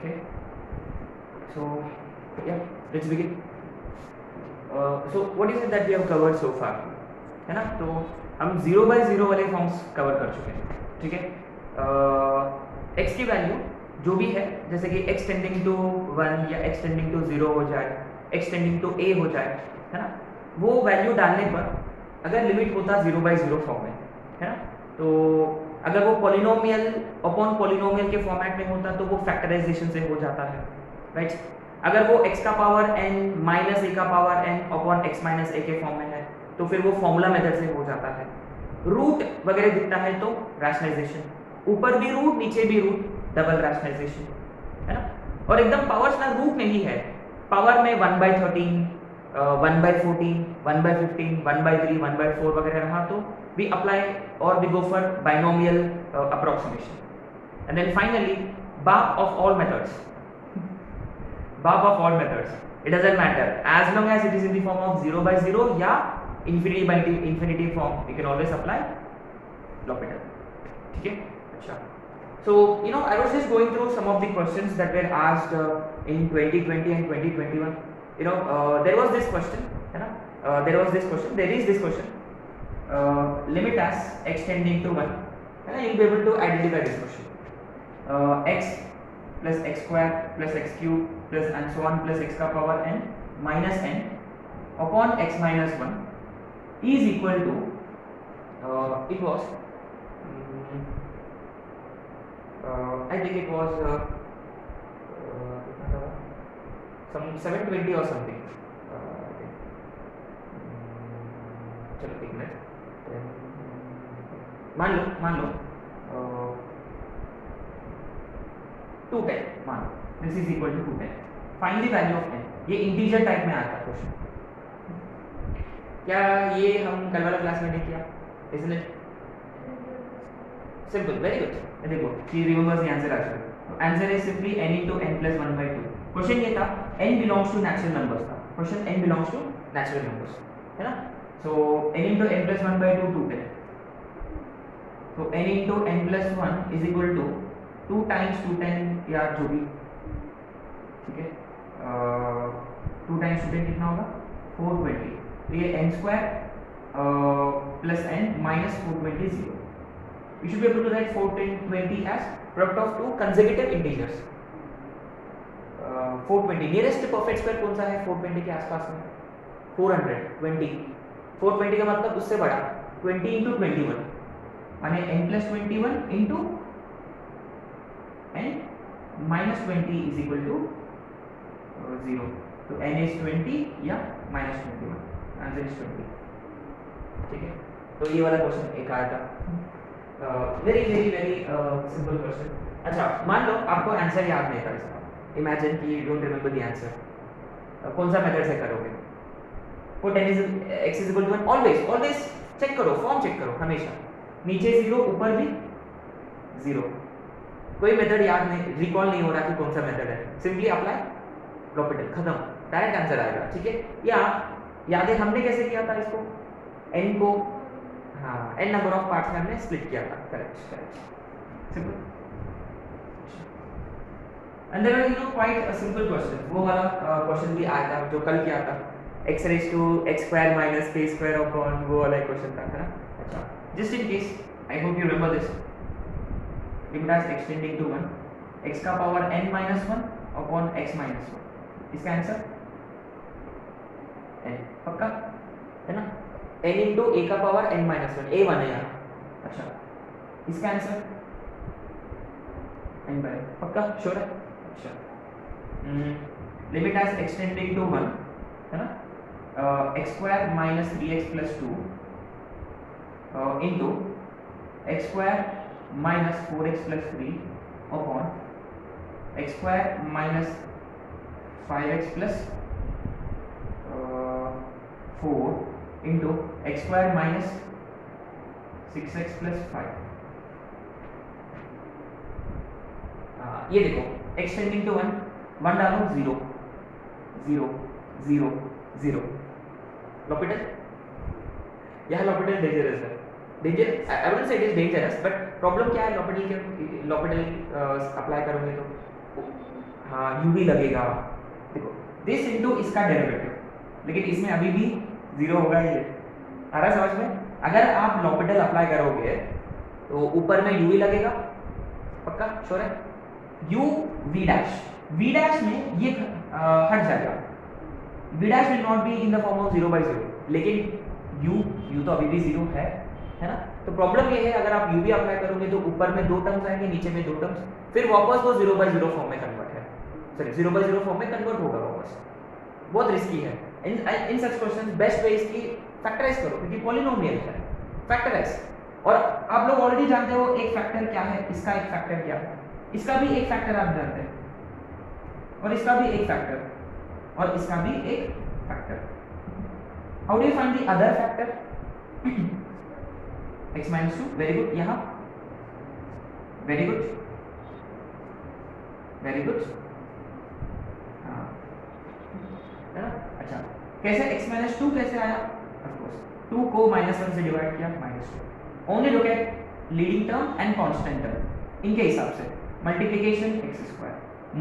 Okay, so yeah, let's begin. So what is it that we have covered so far, है ना? तो हम 0 by 0 वाले forms cover कर चुके हैं, ठीक है? x की वैल्यू जो भी है, जैसे कि x टेंडिंग टू 1 या x टेंडिंग टू 0 हो जाए, x टेंडिंग टू a हो जाए, है ना? वो वैल्यू डालने पर अगर लिमिट होता 0 by 0 फॉर्म में, है ना? तो अगर वो पॉलिनोमियल अपॉन पॉलिनोमियल के फॉर्मेट में होता तो वो फैक्टराइजेशन से हो जाता है, राइट? अगर वो x का पावर n माइनस a का power n upon x minus a के फॉर्म में है तो फिर वो फॉर्मूला मेथड से हो जाता है। रूट वगैरह दिखता है तो रैशनलाइजेशन, ऊपर भी रूट नीचे भी रूट, डबल रैशनलाइजेशन, है ना? और एकदम पावर्स ना रूट में ही है, पावर में 1/13, 1/14, 1/15, 1/3, 1/4 वगैरह रहा तो we apply or we go for binomial approximation. And then finally, BAP of all methods. BAP of all methods. It doesn't matter as long as it is in the form of 0 by 0 या infinity by infinity form. We can always apply L'Hopital. ठीक है? अच्छा. So I was just going through some of the questions that were asked in 2020 and 2021. There was this question, है ना? There is this question. Limit as x tending to 1, and you will be able to identify this question. X plus x square plus x cube plus and so on plus x ka power n minus n upon x minus 1 is equal to it was I think it was some 720 or something. चलो एक minute, मान लो 210, मान लो this is equal to 210. Find the value of n. ये integer type में आता है क्वेश्चन. क्या ये हम कल वाला क्लास में नहीं किया? इसने सिंपल, वेरी गुड. देखो he remembers the answer actually. Answer is simply n into n plus 1/2. Question ये था n belongs to natural numbers था. Question n belongs to natural numbers, है ना? So n into n plus 1/2 210. So n into n plus 1 is equal to 2 times 210 या जो भी, ठीक है? 2 times 210 कितना होगा? 420. तो ये n square plus n minus 420 0. We should be able to write 420 as product of two consecutive integers. 420 nearest perfect square कौन सा है 420 के आसपास में? 420. 420 का मतलब उससे बड़ा 20 into 21 माने n plus 21 into n minus 20 is equal to 0. तो n is 20 या minus 21. Answer is 20. ठीक है? तो ये वाला क्वेश्चन एक आया था. Very very very simple question. अच्छा, मान लो आपको आंसर याद नहीं था इसका. इमेजिन कि you don't remember the answer. कौन सा मेथड से करोगे? Put n is x is equal to 1. always check करो, फॉर्म चेक करो हमेशा. नीचे 0, ऊपर भी 0. कोई मेथड याद नहीं, रिकॉल नहीं हो रहा कि कौन सा मेथड है. सिंपली अप्लाई L'Hopital, खत्म, डायरेक्ट आंसर आएगा. ठीक है? या याद है हमने कैसे किया था इसको? n को n नंबर ऑफ पार्ट्स में हमने स्प्लिट किया था. Correct, simple. And there is quite a simple question. वो वाला क्वेश्चन भी आया था जो कल किया था. x raised to x square minus k square upon वो वाला क्वेश्चन था, है ना? अच्छा, just in case, I hope you remember this. limit as x tending to 1, x का power n minus 1 upon x minus 1. इसका आंसर n, पक्का है ना? n into a का पावर n minus 1, a 1 है यहाँ. अच्छा, इसका आंसर n by, पक्का श्योर है? अच्छा, limit as x tending to 1, है ना? x square minus 3x plus 2 into x square minus 4x plus 3 upon x square minus 5x plus 4 into x square minus 6x plus 5. ये देखो x tending to 1, 1 डालो 0 0 0 0. L'Hopital? यह L'Hopital dangerous है. I wouldn't say it is dangerous, but problem क्या है L'Hopital apply करोगे तो हाँ u भी लगेगा, देखो दिस इंटू इसका डेरिवेटिव, लेकिन इसमें अभी भी जीरो होगा ये, आ रहा है समझ में? अगर आप लॉपिटल अप्लाई करोगे तो ऊपर में u भी लगेगा, पक्का श्योर है? u v डैश में ये हट जाएगा, v dash will not be in the form of 0/0, लेकिन u तो अभी भी 0 है ना? तो प्रॉब्लम ये है अगर आप u भी अप्लाई करोगे तो ऊपर में 2 टर्म्स आएंगे, नीचे में 2 टर्म्स, फिर वापस वो 0/0 फॉर्म में कन्वर्ट है, सॉरी 0/0 फॉर्म में कन्वर्ट होगा वापस, बहुत रिस्की है। In such questions best way is कि फैक्टराइज करो, क्योंकि पॉलिनोमियल है, फैक्टराइज। और आप लोग ऑलरेडी जानते हो एक फैक्टर क्या है, इसका एक फैक्टर क्या है, इसका भी एक फैक्टर आप जानते हैं, और इसका भी एक फैक्टर, और इसका भी एक factor. How do you find the other factor? x minus 2, very good, यहाँ वेरी गुड, वेरी गुड, हाँ है ना? अच्छा, कैसे x minus 2 कैसे आया? ऑफ कोर्स 2 को -1 से डिवाइड किया, -2। Only look at leading term and constant term, इनके हिसाब से multiplication x²,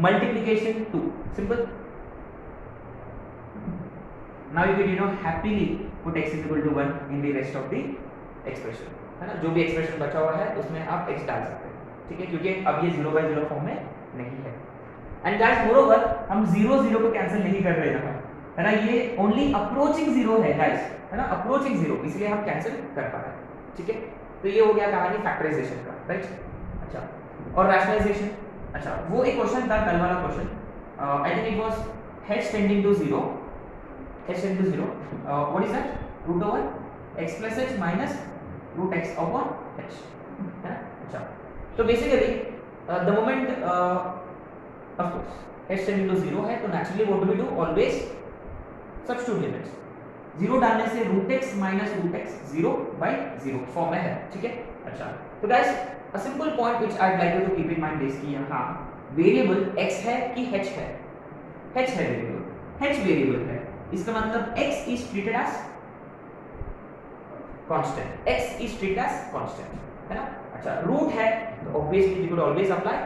multiplication 2, simple. Now you can happily put x = 1 in the rest of the expression, है ना? जो भी एक्सप्रेशन बचा हुआ है उसमें आप x डाल सकते हैं, ठीक है, क्योंकि अब ये 0/0 फॉर्म में नहीं है। एंड गाइस मोरओवर हम 0 को कैंसिल नहीं कर रहे हैं, है ना? ये ओनली अप्रोचिंग 0 है गाइस, है ना? अप्रोचिंग 0, इसलिए हम कैंसिल कर पा रहे हैं, ठीक है? तो ये हो गया कहानी फैक्टराइजेशन का, राइट? अच्छा, और रैशनलाइजेशन, अच्छा वो एक क्वेश्चन था कल वाला question, I think it was h tending to 0, h tending to 0, what is that? √x + h minus √x upon h, है ना? अच्छा, तो basically the moment of course h tending to 0 है, तो naturally what do we do? Always substitute limits, 0 डालने से √x minus √x 0/0 form में है, ठीक है? अच्छा, तो guys a simple point which I like you to keep in mind is कि यहाँ वेरिएबल x है कि h है? h है वेरिएबल, h वेरिएबल है, इसका मतलब x is treated as constant, x is treated as constant, है ना? अच्छा, रूट है तो obviously we could always apply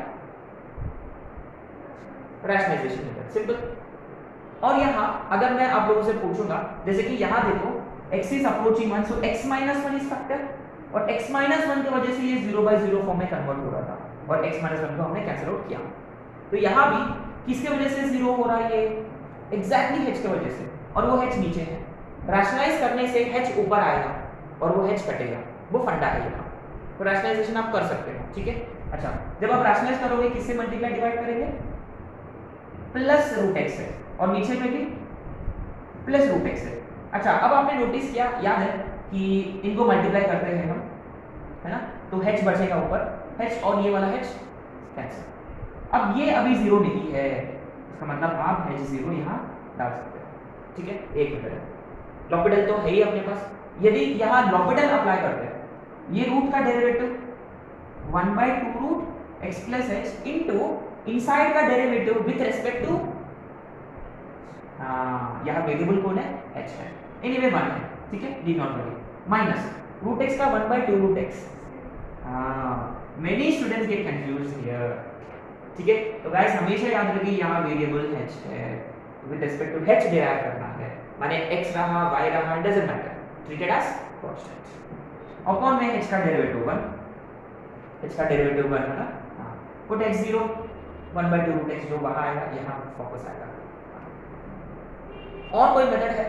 rationalization method, simple. और यहाँ अगर मैं आप लोगों से पूछूंगा, जैसे कि यहाँ देखो x is approaching 1, so x - 1 is factor, और x - 1 की वजह से ये 0/0 फॉर्म में कन्वर्ट हो रहा था, और x - 1 को हमने कैंसिल आउट किया। तो यहाँ भी किसके वजह से 0 हो रहा है? ये एग्जैक्टली h की वजह से, और वो h नीचे है। रैशनलाइज करने से h ऊपर आएगा और वो h कटेगा, वो फंडा है यहाँ। तो रैशनलाइजेशन आप कर सकते हो, ठीक है? अच्छा, जब आप रैशनलाइज करोगे किससे मल्टीप्लाई डिवाइड करेंगे? प्लस √x है, और नीचे में भी प्लस √x है। अच्छा, अब आपने नोटिस किया, याद है कि इनको मल्टीप्लाई करते हैं हम, है ना? तो h बचेगा ऊपर, h और ये वाला h कैंसिल। अब ये अभी 0 नहीं है, इसका मतलब आप h0 यहाँ डाल सकते हैं, ठीक है? एक मिनट, लॉपिटल तो है ही अपने पास। यदि यहाँ लॉपिटल अप्लाई करते हैं, ये रूट का derivative 1/2 √x + h into inside का डेरिवेटिव विथ रिस्पेक्ट टू, यहाँ वेरिएबल कौन है? h है, एनीवे 1 है, ठीक है? Do not worry, minus √x का 1/2 √x, many students get confused here, ठीक है? तो गाइस हमेशा याद रखिए यहाँ वेरिएबल h है, with respect to h derive करना है, माने x रहा y रहा doesn't matter, treated as constant. Upon में h का डेरिवेटिव 1, h का डेरिवेटिव 1 है ना? हां, पुट x0 1/2 √x जो बाहर आएगा यहाँ फोकस आएगा। और कोई मेथड है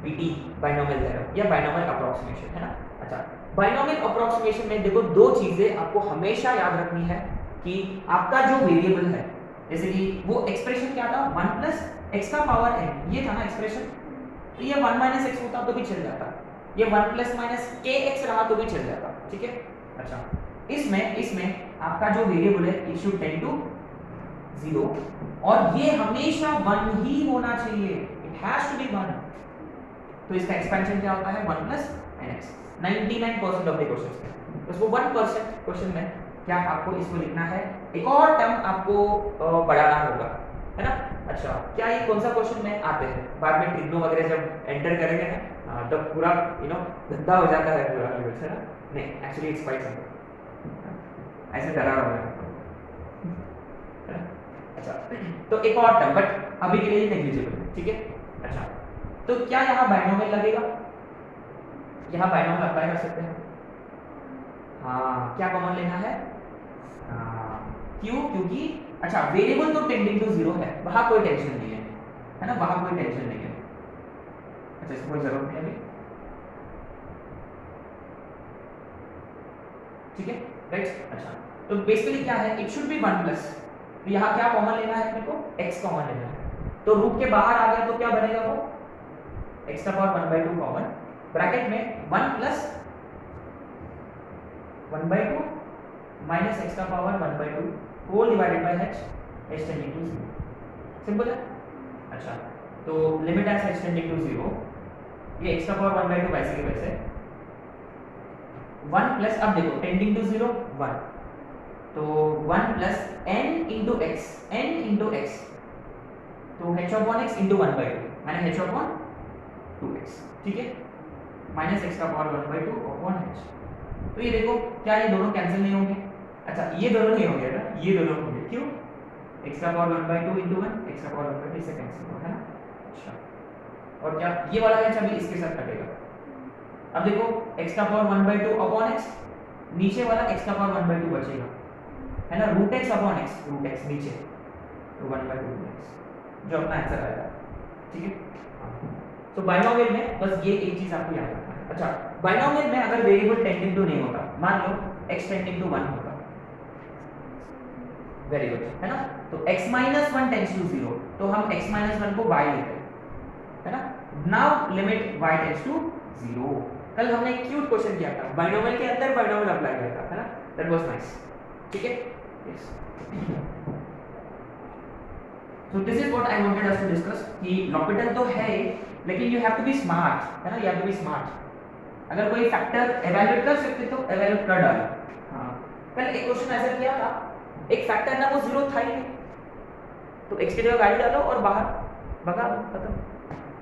BT, बाइनोमियल थ्योरम या बाइनोमियल अप्रोक्सीमेशन, है ना? अच्छा, बाइनोमियल अप्रोक्सीमेशन में देखो दो चीजें आपको हमेशा याद रखनी है कि आपका जो वेरिएबल है, जैसे कि वो एक्सप्रेशन क्या था? 1 + x का पावर n, ये था ना एक्सप्रेशन, तो ये 1 - x होता तो भी चल जाता, ये 1 ± kx रहा तो भी चल जाता, ठीक है? अच्छा, इसमें आपका जो वेरिएबल है इट शुड टेंड टू 0, और ये हमेशा 1 ही होना चाहिए, इट हैज टू बी 1। तो इसका एक्सपेंशन क्या होता है? 1 + nx, 99% ऑफ द क्वेश्चंस में। तो इसको 1% क्वेश्चन में क्या आपको इसको लिखना है, एक और टर्म आपको बढ़ाना होगा, है ना? अच्छा, क्या ये कौन सा क्वेश्चन में आते हैं? बाद में ट्रिग्नो वगैरह जब एंटर करेंगे ना, तब पूरा गंदा हो जाता है पूरा, है ना? नहीं, एक्चुअली इट्स क्वाइट सिंपल, ऐसे डरा हुआ है। अच्छा, तो एक और टर्म, बट अभी के लिए नेग्लिजिबल है, ठीक है। अच्छा, तो क्या यहाँ बाइनोमियल लगेगा? यहाँ बाइनोमियल अप्लाई कर सकते हैं। हाँ, क्या कॉमन लेना है? क्यों? क्योंकि अच्छा, वेरिएबल तो टेंडिंग टू जीरो है, वहां कोई टेंशन नहीं है ना, वहां कोई टेंशन नहीं है। अच्छा, इसको कोई जरूरत नहीं अभी, ठीक है, राइट। अच्छा, तो बेसिकली क्या है, इट शुड बी 1 प्लस, तो यहाँ क्या कॉमन लेना है अपने को? x कॉमन लेना है, तो रूट के बाहर आ गया तो क्या बनेगा वो? x का पावर 1/2 कॉमन, ब्रैकेट में 1 प्लस 1/2 माइनस x का power 1/2 whole divided by h, h tending to 0, simple है। अच्छा, तो limit as h tending to 0, ये x का पावर 1/2 वैसे के वैसे 1 प्लस, अब देखो टेंडिंग टू 0 1, तो 1 plus n into x, n into x, तो h अपॉन x इंटू 1/2 मैंने h अपॉन 2x, ठीक है, माइनस x का पावर 1/2 अपॉन h। तो ये देखो क्या ये दोनों कैंसिल नहीं होंगे? अच्छा, ये दोनों नहीं होंगे ना, ये दोनों होंगे, क्यों? x का पावर 1/2 इंटू 1, x का पावर 1/2 से कैंसिल होगा, है ना। अच्छा, और क्या ये वाला h अभी इसके साथ कटेगा। अब देखो x का पावर 1/2 अपॉन x, नीचे वाला x का पावर 1/2 बचेगा, है ना, root x upon x, root x नीचे, तो 1/2x जो अपना आंसर आएगा, ठीक है। तो बाइनोमियल में बस ये एक चीज आपको याद रखना है। अच्छा, बाइनोमियल में अगर वेरिएबल टेंडिंग टू नहीं होता, मान लो x टेंडिंग टू 1 होता, वेरी गुड, है ना, तो x माइनस 1 टेंड्स टू 0, तो हम x माइनस 1 को y लेते हैं, है ना। Now limit y tends to 0, कल हमने एक क्यूट क्वेश्चन किया था, बाइनोमियल के अंदर बाइनोमियल अप्लाई किया था, है ना, दैट वाज नाइस, ठीक है। Yes, so this is what I wanted us to discuss कि लॉपिटल तो है लेकिन you have to be smart, है ना, you have to be smart. अगर कोई फैक्टर एवेल्युएट कर सकते तो एवेल्युएट कर डालो। हां, कल एक क्वेश्चन ऐसा किया था, एक फैक्टर ना वो 0 था ही नहीं, तो x की जगह वैल्यू डालो और बाहर भगा दो, खत्म,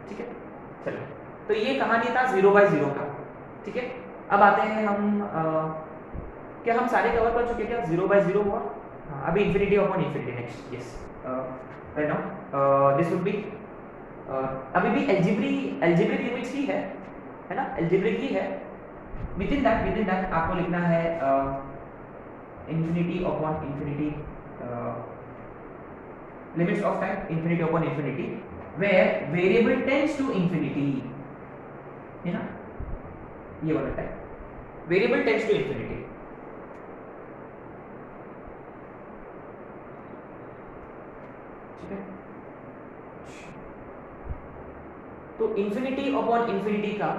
ठीक है। चलो, तो ये कहानी था 0/0 का, ठीक है। अब आते हैं हम क्या हम सारे कवर कर चुके क्या? 0/0 हुआ, हाँ, अभी infinity upon infinity next. Yes, right now this would be अभी भी एल्जेब्रिक लिमिट्स ही है ना, एल्जेब्रिक ही है। विद इन दैट आपको लिखना है infinity upon infinity, limits of time infinity upon infinity where variable tends to infinity, है ना, ये वाला type variable tends to infinity. ठीक है, तो इंफिनिटी अपॉन इंफिनिटी का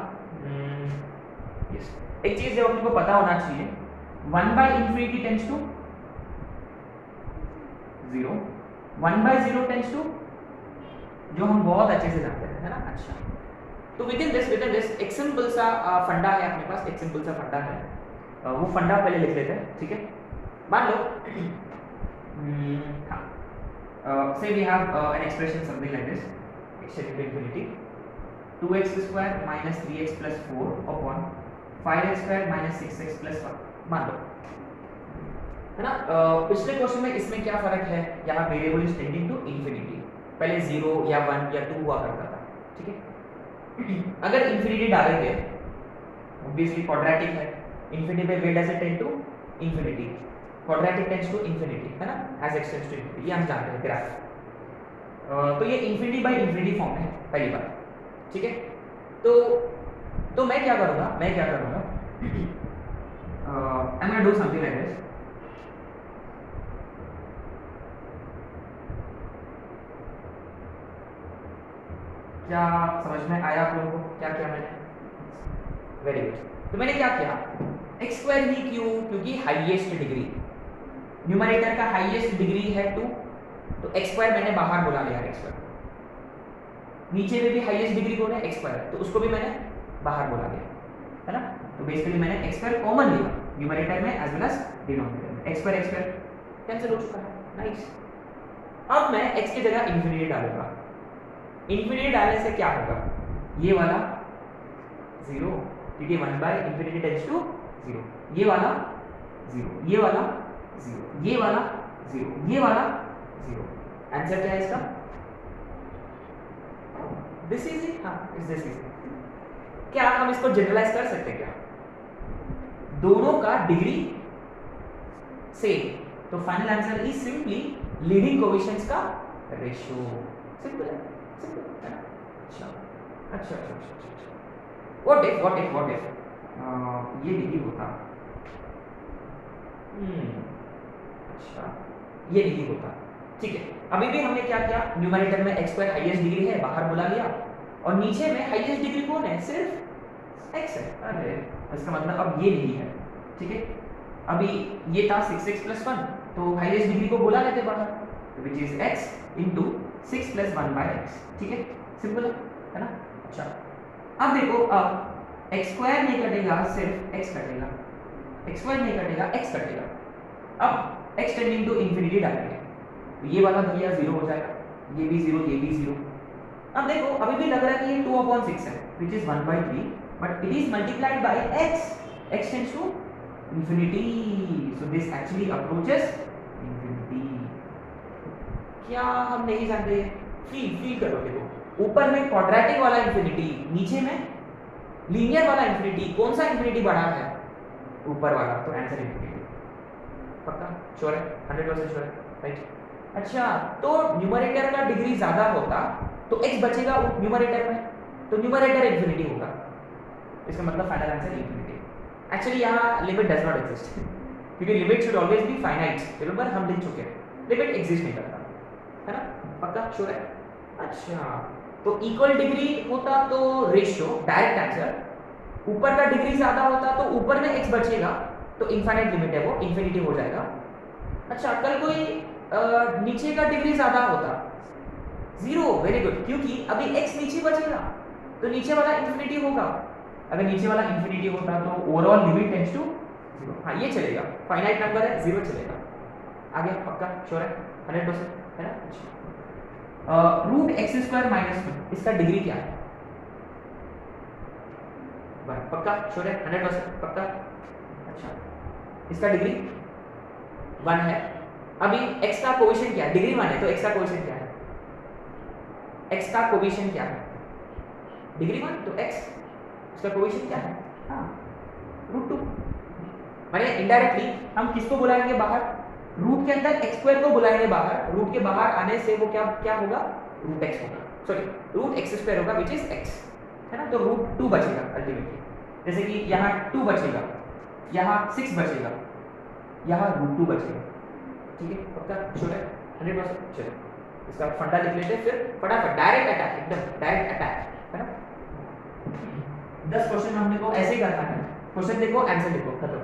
यस, एक चीज जो आपको पता होना चाहिए, 1/infinity tends to 0, 1/0 tends to, जो हम बहुत अच्छे से जानते हैं, है ना। अच्छा, तो विद इन दिस एक सिंपल सा फंडा है अपने पास, एक सिंपल सा फंडा है, वो फंडा पहले लिख लेते हैं, ठीक है। मान लो say we have an expression something like this, x tending to infinity, 2x square minus 3x plus 4 upon 5x square minus 6x plus 1, मान लो, है ना। पिछले क्वेश्चन में इसमें क्या फर्क है, यहाँ variable is tending to infinity, पहले 0 या 1 या 2 हुआ करता था, ठीक है। अगर इंफिनिटी डालेंगे, ऑब्वियसली क्वाड्रेटिक है, इंफिनिटी पे wait does it tend to infinity, quadratic tends to infinity, है ना, as x tends to infinity, ये हम जानते हैं ग्राफ। तो ये इंफिनिटी बाय इंफिनिटी फॉर्म है पहली बार, ठीक है। तो मैं क्या करूंगा I am gonna do something like this, क्या समझ में आया आप लोगों को क्या किया मैंने? Very good. तो मैंने क्या किया, x स्क्वायर ही क्यों? क्योंकि हाईएस्ट डिग्री, न्यूमरेटर का हाईएस्ट डिग्री है 2, तो x स्क्वायर मैंने बाहर बुला लिया, x स्क्वायर, नीचे में भी हाईएस्ट डिग्री कौन है? x स्क्वायर, तो उसको भी मैंने बाहर बुला लिया, है ना। तो बेसिकली मैंने x स्क्वायर कॉमन लिया न्यूमरेटर में एज वेल एज डिनोमिनेटर में, x स्क्वायर कैंसिल हो चुका है, नाइस। अब मैं x की जगह इंफिनिटी डालूंगा, इंफिनिटी डालने से क्या होगा, ये वाला 0, क्योंकि 1/infinity टेंड्स टू 0, ये वाला 0, ये वाला 0, ये वाला 0, ये वाला 0, आंसर क्या है इसका? This is it. हाँ, इज दिस इज। क्या हम इसको जनरलाइज कर सकते हैं क्या? दोनों का डिग्री सेम, तो final answer is simply leading coefficients का रेशियो। सिंपल है, सिंपल है ना? अच्छा अच्छा अच्छा अच्छा। व्हाट इफ ये डिग्री होता, अच्छा ये डिग्री होता, ठीक है। अभी भी हमने क्या किया, न्यूमरेटर में x स्क्वायर हाईएस्ट डिग्री है, बाहर बुला लिया, और नीचे में हाईएस्ट डिग्री कौन है? सिर्फ x है। अरे इसका मतलब अब ये डिग्री है, ठीक है। अभी ये था 6x + 1, तो हाईएस्ट डिग्री को बुला लेते बाहर, विच इज x × 6 + 1/x, ठीक है। सिंपल है ना? अच्छा अब देखो, अब x स्क्वायर नहीं कटेगा, सिर्फ x कटेगा, x स्क्वायर नहीं कटेगा, x कटेगा। अब x टेंडिंग टू इंफिनिटी डालेंगे, तो ये वाला भैया 0 हो जाएगा, ये भी 0, ये भी 0। अब देखो अभी भी लग रहा है कि ये 2/6 है, which is 1/3, but it is multiplied by x, x tends to infinity, so this actually approaches infinity. क्या हम नहीं जानते? फील करो, देखो ऊपर में क्वाड्रेटिक वाला इंफिनिटी, नीचे में लीनियर वाला इंफिनिटी, कौन सा इंफिनिटी बड़ा है? ऊपर वाला, तो आंसर इंफिनिटी। पक्का श्योर है? 100% श्योर है, राइट। अच्छा तो न्यूमरेटर का डिग्री ज्यादा होता तो x बचेगा न्यूमरेटर में, तो न्यूमरेटर इंफिनिटी होगा, इसका मतलब फाइनल आंसर इंफिनिटी। एक्चुअली यहाँ लिमिट डज नॉट एग्जिस्ट, क्योंकि limit should always be finite, remember हम लिख चुके हैं, लिमिट एग्जिस्ट नहीं करता, है ना? पक्का श्योर है? अच्छा तो इक्वल डिग्री होता तो रेशियो, डायरेक्ट आंसर। ऊपर का डिग्री ज्यादा होता तो ऊपर में x बचेगा, तो इनफाइनाइट लिमिट है, वो इंफिनिटी हो जाएगा। अच्छा कल कोई नीचे का डिग्री ज्यादा होता, 0, वेरी गुड, क्योंकि अभी x नीचे बचेगा तो नीचे वाला इंफिनिटी होगा। अगर नीचे वाला इंफिनिटी होता तो ओवरऑल लिमिट टेंड्स टू 0। हाँ ये चलेगा, फाइनाइट नंबर है, 0 चलेगा। आगे पक्का श्योर है? 100% है ना? अच्छा √x² - 2, इसका डिग्री क्या है? पक्का श्योर है? 100% पक्का। अच्छा इसका डिग्री 1 है। अभी x का कोएफिशिएंट क्या है? डिग्री 1 है तो x का कोएफिशिएंट क्या है? x का कोएफिशिएंट क्या है? डिग्री 1 तो x, इसका कोएफिशिएंट क्या है? हाँ √2। माने इनडायरेक्टली हम किसको बुलाएंगे बाहर? रूट के अंदर x² को बुलाएंगे बाहर, रूट के बाहर आने से वो क्या होगा? √x होगा, सॉरी √x² होगा, विच इज x, है ना? तो √2 बचेगा अल्टीमेटली, जैसे कि यहाँ 2 बचेगा, यहाँ 6 बचेगा, यहाँ √2 बचेगा, ठीक है? पक्का श्योर है? 100% चलो इसका फंडा लिख लेते हैं, फिर फटाफट डायरेक्ट अटैक, एकदम डायरेक्ट अटैक, है ना? 10 क्वेश्चन हमने को ऐसे ही करना है, क्वेश्चन देखो आंसर लिखो, खत्म।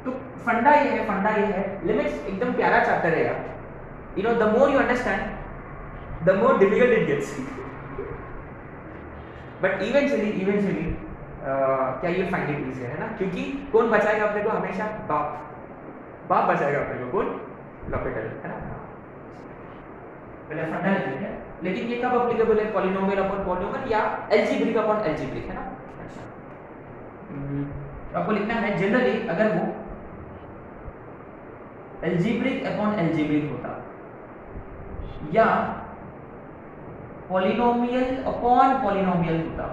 तो फंडा ये है, लिमिट्स एकदम प्यारा चैप्टर है यार, you know the more you understand the more difficult it gets, but eventually क्या यू फाइंड इट इजी, है ना? क्योंकि कौन बचाएगा अपने को हमेशा? बाप बचाएगा अपने को, कौन? लॉपिटल, है ना? पहले फंडा लिखते हैं, लेकिन ये कब एप्लीकेबल है? पॉलिनोमियल अपॉन पॉलिनोमियल या एल्जेब्रिक अपॉन एल्जेब्रिक, है ना? अच्छा आपको लिखना है जनरली अगर वो एल्जेब्रिक अपॉन एल्जेब्रिक होता या पॉलिनोमियल अपॉन पॉलिनोमियल होता,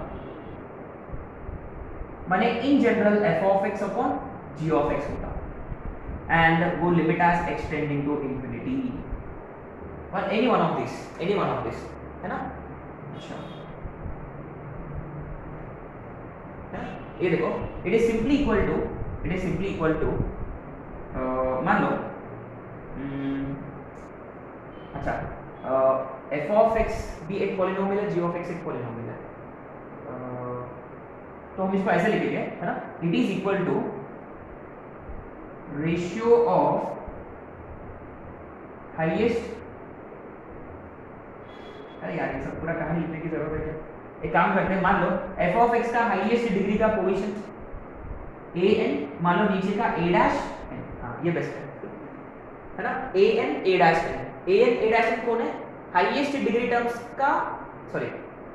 माने in general f(x) upon g(x) होता, एंड वो limit as x tending to infinity, और एनी वन ऑफ दिस, है ना? अच्छा ये देखो, it is simply equal to मान लो अच्छा f(x) भी एक पॉलिनोमियल है, g(x) एक पॉलिनोमियल है, तो हम इसको ऐसे लिखेंगे, है ना? It is equal to ratio of highest, अरे यार ये सब पूरा कहानी लिखने की जरूरत है क्या? एक काम करते हैं, मान लो f(x) का हाईएस्ट डिग्री का कोएफिशिएंट an, मान लो नीचे का a'(n), हाँ ये बेस्ट है ना? an a'(n) कौन है? हाईएस्ट डिग्री टर्म्स का, सॉरी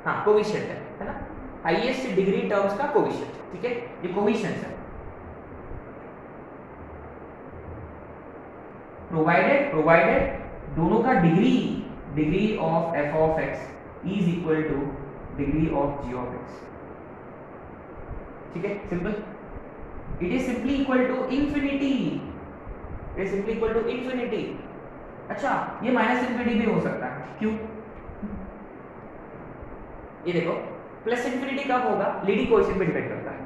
हाँ कोएफिशिएंट है ना? हाईएस्ट डिग्री टर्म्स का कोएफिशिएंट, ठीक है? ये कोएफिशिएंट है, प्रोवाइडेड दोनों का degree of f of x is equal to degree of g of x. ठीक है, simple. It is simply equal to infinity, it is simply equal to infinity. अच्छा, ये माइनस इंफिनिटी भी हो सकता है, क्यों? ये देखो, प्लस इंफिनिटी कब होगा? लीडिंग कोएफिशिएंट पे डिपेंड करता है,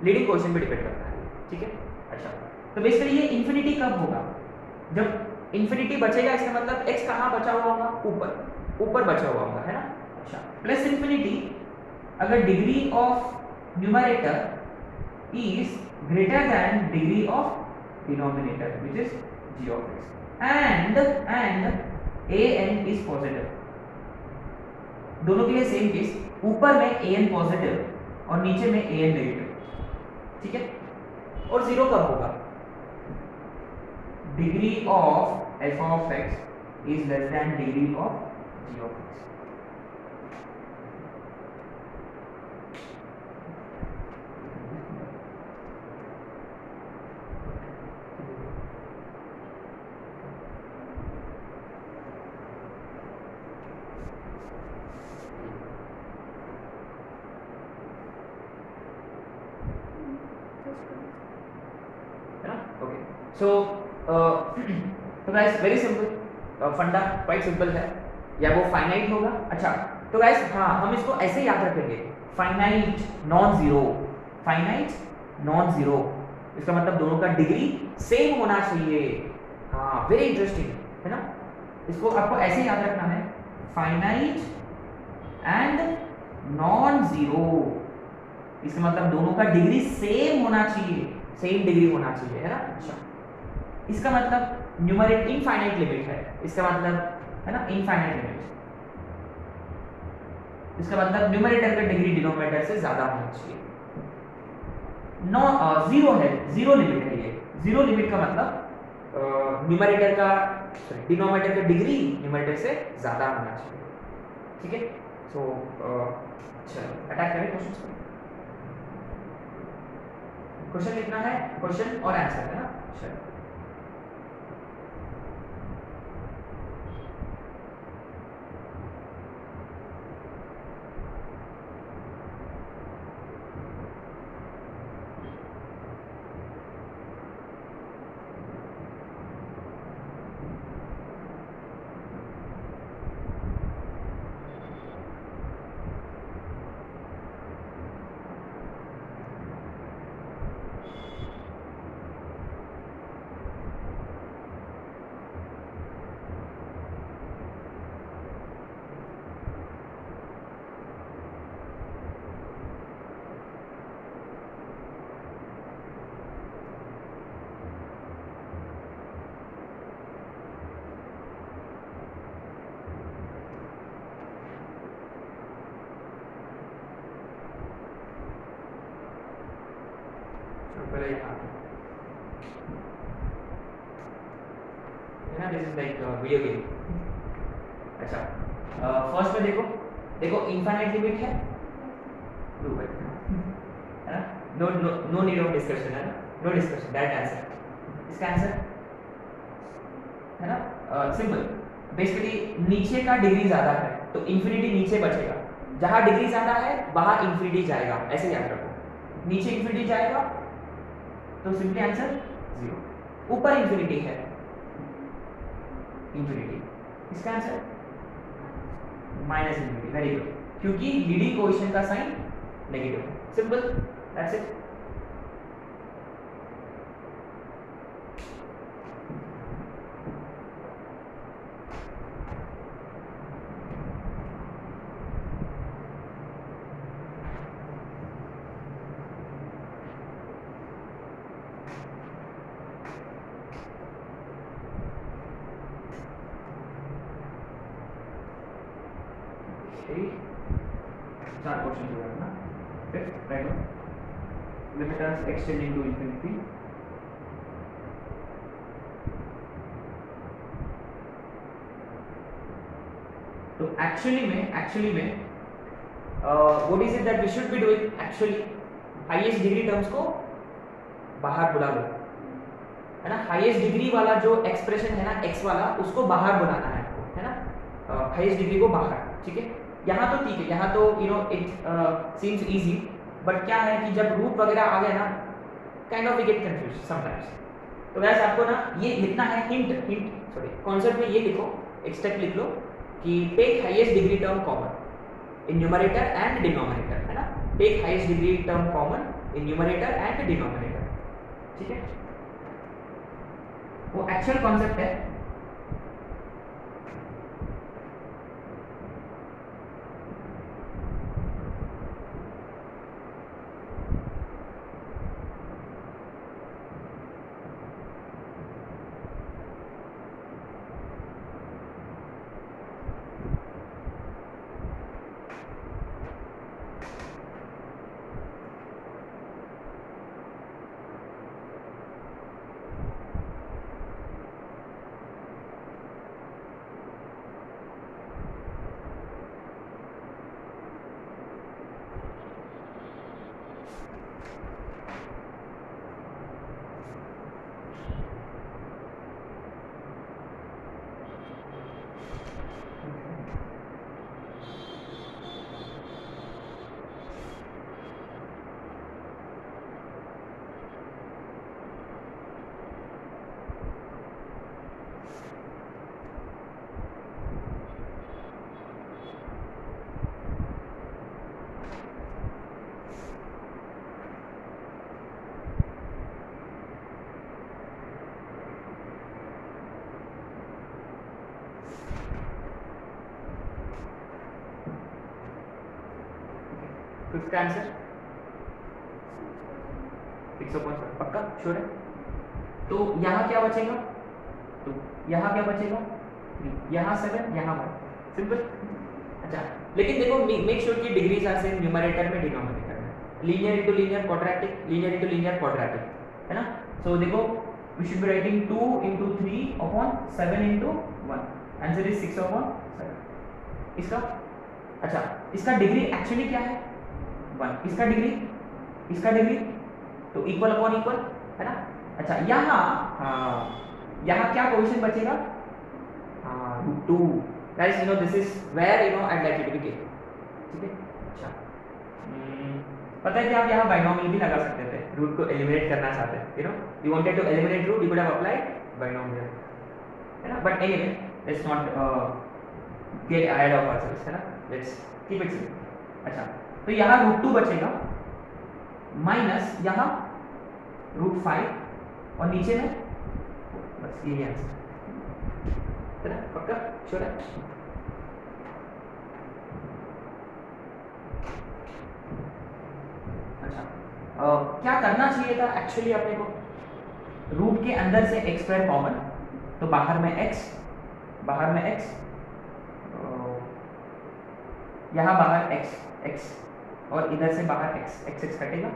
लीडिंग कोएफिशिएंट पे डिपेंड करता है। ठीक है, अच्छा, तो बेसिकली ये इंफिनिटी कब होगा? जब इंफिनिटी बचेगा, इसका मतलब x कहाँ बचा हुआ होगा? ऊपर बचा हुआ होगा, है ना। अच्छा, प्लस इंफिनिटी अगर degree of numerator is greater than degree of denominator which is g of x and an is positive. दोनों के लिए सेम केस, ऊपर में an पॉजिटिव और नीचे में an नेगेटिव। ठीक है, और जीरो कब होगा? Degree of f of x is less than degree of g of x। सो तो गाइस वेरी सिंपल फंडा, क्वाइट सिंपल है, या वो फाइनाइट होगा। अच्छा, तो गाइस हाँ, हम इसको ऐसे याद रखेंगे, finite non zero, finite non zero, इसका मतलब दोनों का डिग्री सेम होना चाहिए। हाँ, वेरी इंटरेस्टिंग है ना। इसको आपको ऐसे याद रखना है, फाइनाइट एंड नॉन जीरो, इसका मतलब दोनों का डिग्री सेम होना चाहिए, सेम डिग्री होना चाहिए, है ना। अच्छा, इसका मतलब न्यूमरेटर इनफाइनाइट लिमिट है, इसका मतलब है ना इनफाइनाइट लिमिट, इसका मतलब न्यूमरेटर का डिग्री डिनोमिनेटर से ज्यादा होना चाहिए। जीरो है, जीरो लिमिट है ये, जीरो लिमिट का मतलब न्यूमरेटर का डिनोमिनेटर का डिग्री न्यूमरेटर से ज्यादा होना चाहिए। ठीक है, सो चलो अटैक करें क्वेश्चंस को। क्वेश्चन लिखना है, क्वेश्चन और आंसर, है ना। चलो, पहले यहाँ है ना, this is like video game. अच्छा, फर्स्ट में देखो इनफाइनाइट लिमिट है, प्रूव है ना, नो नीड ऑफ डिस्कशन, है ना, नो डिस्कशन, दैट आंसर, इसका आंसर है ना सिंपल। बेसिकली नीचे का डिग्री ज्यादा है तो इंफिनिटी नीचे बचेगा, जहां डिग्री ज्यादा है वहां इंफिनिटी जाएगा, ऐसे याद रखो। नीचे इंफिनिटी जाएगा तो सिंपली आंसर जीरो, ऊपर इंफिनिटी है, इंफिनिटी, इसका answer minus infinity. Very good, क्योंकि लीडिंग कोएफिशिएंट का साइन नेगेटिव है, सिंपल, दैट्स इट। चार क्वेश्चन हो गए ना, फिर right, limiters extending to infinity. तो एक्चुअली में what is it that we should be doing? Actually highest degree terms को बाहर बुला लो, है ना, हाईएस्ट डिग्री वाला जो एक्सप्रेशन है ना x वाला, उसको बाहर बुलाना है आपको, है ना, हाईएस्ट डिग्री को बाहर, ठीक है। यहाँ तो ठीक है, यहाँ तो इट सीम्स इजी, बट क्या है कि जब रूट वगैरह आ गए ना, kind of we get confuse sometimes. तो वैसे आपको ना ये लिखना है, सॉरी कॉन्सेप्ट में ये लिखो, एक स्टेप लिख लो कि take highest degree term common in numerator and denominator, है ना, take highest degree term common in numerator and denominator, ठीक है। वो एक्चुअल कॉन्सेप्ट है। फिफ्थ आंसर 6.7 पक्का श्योर है। तो यहाँ क्या बचेगा, तो यहाँ क्या बचेगा, यहाँ 7, यहाँ 1, सिंपल। अच्छा लेकिन देखो मेक श्योर की डिग्रीज आर सेम न्यूमरेटर में डिनोमिनेटर में, linear into linear quadratic, linear into linear quadratic, है ना। सो देखो we should be writing 2 into 3 upon 7 into 1, answer is 6/7। इसका अच्छा इसका डिग्री एक्चुअली क्या है 1, इसका डिग्री तो इक्वल अपॉन इक्वल, है ना। अच्छा यहाँ यहाँ क्या पोजीशन बचेगा, √2, guys this is where I like it to be, ठीक है। अच्छा पता है कि आप यहाँ बाइनोमियल भी लगा सकते थे, रूट को एलिमिनेट करना चाहते हैं, you wanted to eliminate root, you could have applied binomial, है ना। But anyway let's not get ahead of ourselves, है ना, लेट्स कीप इट सिंपल। अच्छा तो यहाँ √2 बचेगा माइनस यहाँ √5 और नीचे में बस यही आंसर, है ना, पक्का श्योर है। अच्छा क्या करना चाहिए था एक्चुअली अपने को, रूट के अंदर से x² कॉमन, तो बाहर में x, यहाँ बाहर x और इधर से बाहर x कटेगा,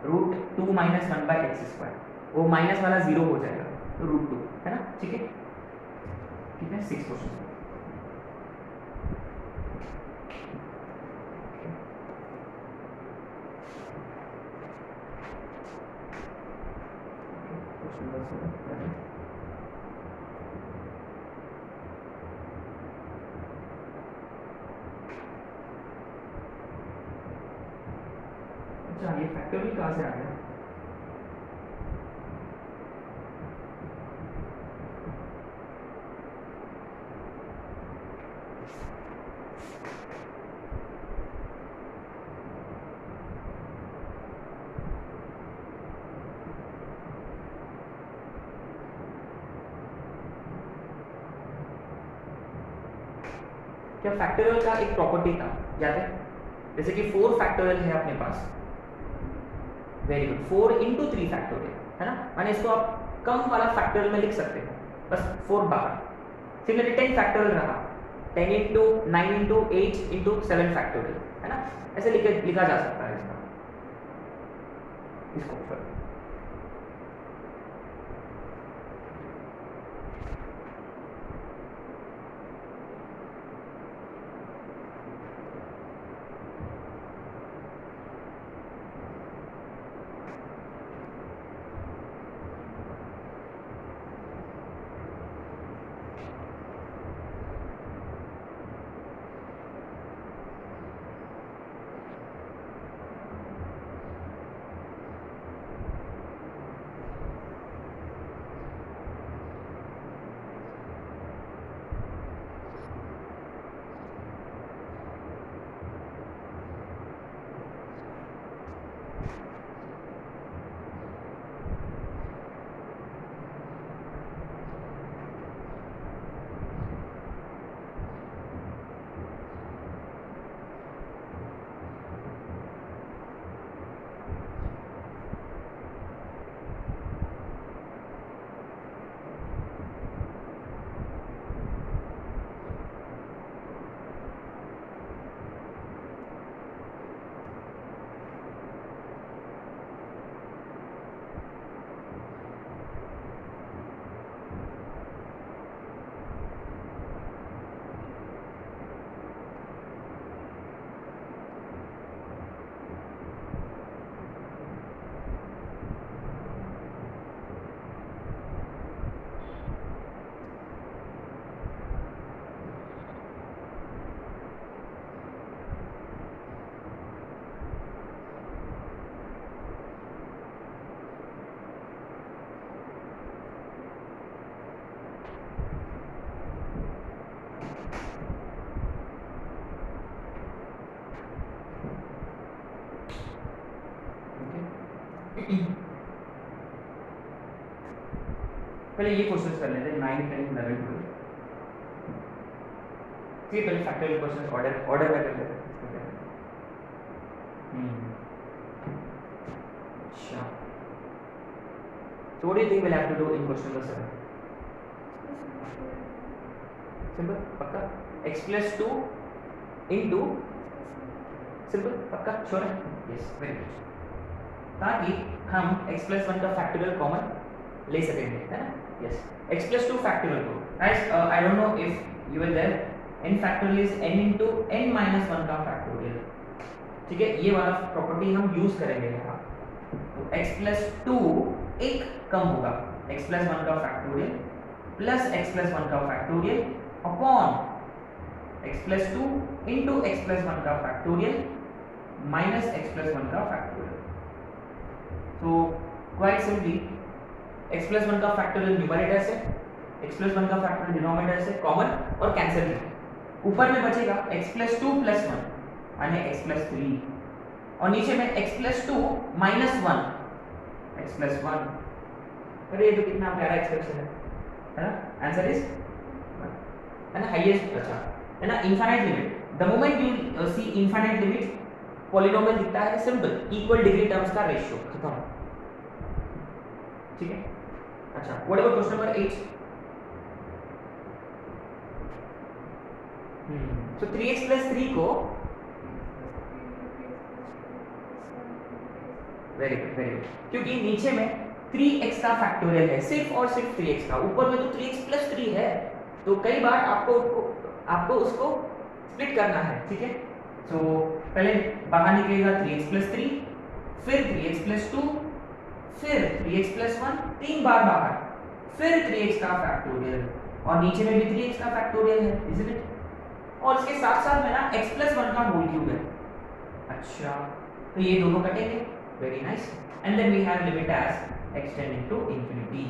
√2 - 1/x², वो माइनस वाला 0 हो जाएगा, तो √2, है ना, ठीक है। कितने 6 क्वेश्चन, अच्छा ये फैक्टोरियल कहाँ से आ गया, क्या फैक्टोरियल का एक प्रॉपर्टी था याद है, जैसे कि 4 फैक्टोरियल है अपने पास, वेरी गुड, 4 into 3 फैक्टोरियल, है ना, माने इसको आप कम वाला फैक्टोरियल में लिख सकते हो, बस 4 बाहर। सिमिलरली 10 फैक्टोरियल रहा, 10 into 9 into 8 into 7 फैक्टोरियल, है ना, ऐसे लिखा जा सकता है इसको। पहले ये क्वेश्चन कर लेते हैं 9, 10, 11, 12। ठीक है, पहले फैक्टोरियल क्वेश्चन ऑर्डर में कर लेते हैं। अच्छा, so what do you think we'll have to do in question number 7? Simple, पक्का? x plus 2 into सिंपल, पक्का, श्योर है? Yes, very good. ताकि हम x plus 1 का फैक्टोरियल कॉमन ले सकेंगे, है ना? यस, x plus 2 फैक्टोरियल को guys, I don't know if you will there, n factorial is n into n minus 1 का फैक्टोरियल। ठीक है, ये वाला प्रॉपर्टी हम यूज करेंगे यहाँ। तो x plus 2 एक कम होगा, x plus 1 का फैक्टोरियल प्लस x plus 1 का factorial upon x plus 2 into x plus 1 का फैक्टोरियल माइनस x plus 1 का फैक्टोरियल। तो क्वाइट सिंपली x plus 1 का फैक्टोरियल न्यूमरेटर से, x plus 1 का फैक्टोरियल डिनोमिनेटर से कॉमन और कैंसिल करें। ऊपर में बचेगा x plus 2 plus 1 यानी x plus 3 और नीचे में x plus 2 minus 1 x plus 1। अरे ये तो कितना प्यारा एक्सप्रेशन है ना? आंसर इज है ना, हाईएस्ट, अच्छा है ना, infinite limit. The moment you see infinite limit polynomial दिखता है सिंपल इक्वल डिग्री टर्म्स का रेशियो, खत्म। ठीक है, अच्छा, what about question number 8? So 3x plus 3 को वेरी गुड, वेरी गुड, क्योंकि नीचे में 3x का फैक्टोरियल है, सिर्फ और सिर्फ 3x का, ऊपर में तो 3x plus 3 है, तो कई बार आपको उसको स्प्लिट करना है। ठीक है, तो पहले बाहर निकलेगा 3x plus 3, फिर 3x plus 2, फिर 3x plus 1, 3 बार बाहर, फिर 3x का फैक्टोरियल और नीचे में भी 3x का फैक्टोरियल है, इजंट इट? और इसके साथ साथ में ना x plus 1 का होल क्यूब है। अच्छा, तो ये दोनों कटेंगे, very nice, and then we have limit as x tending to infinity.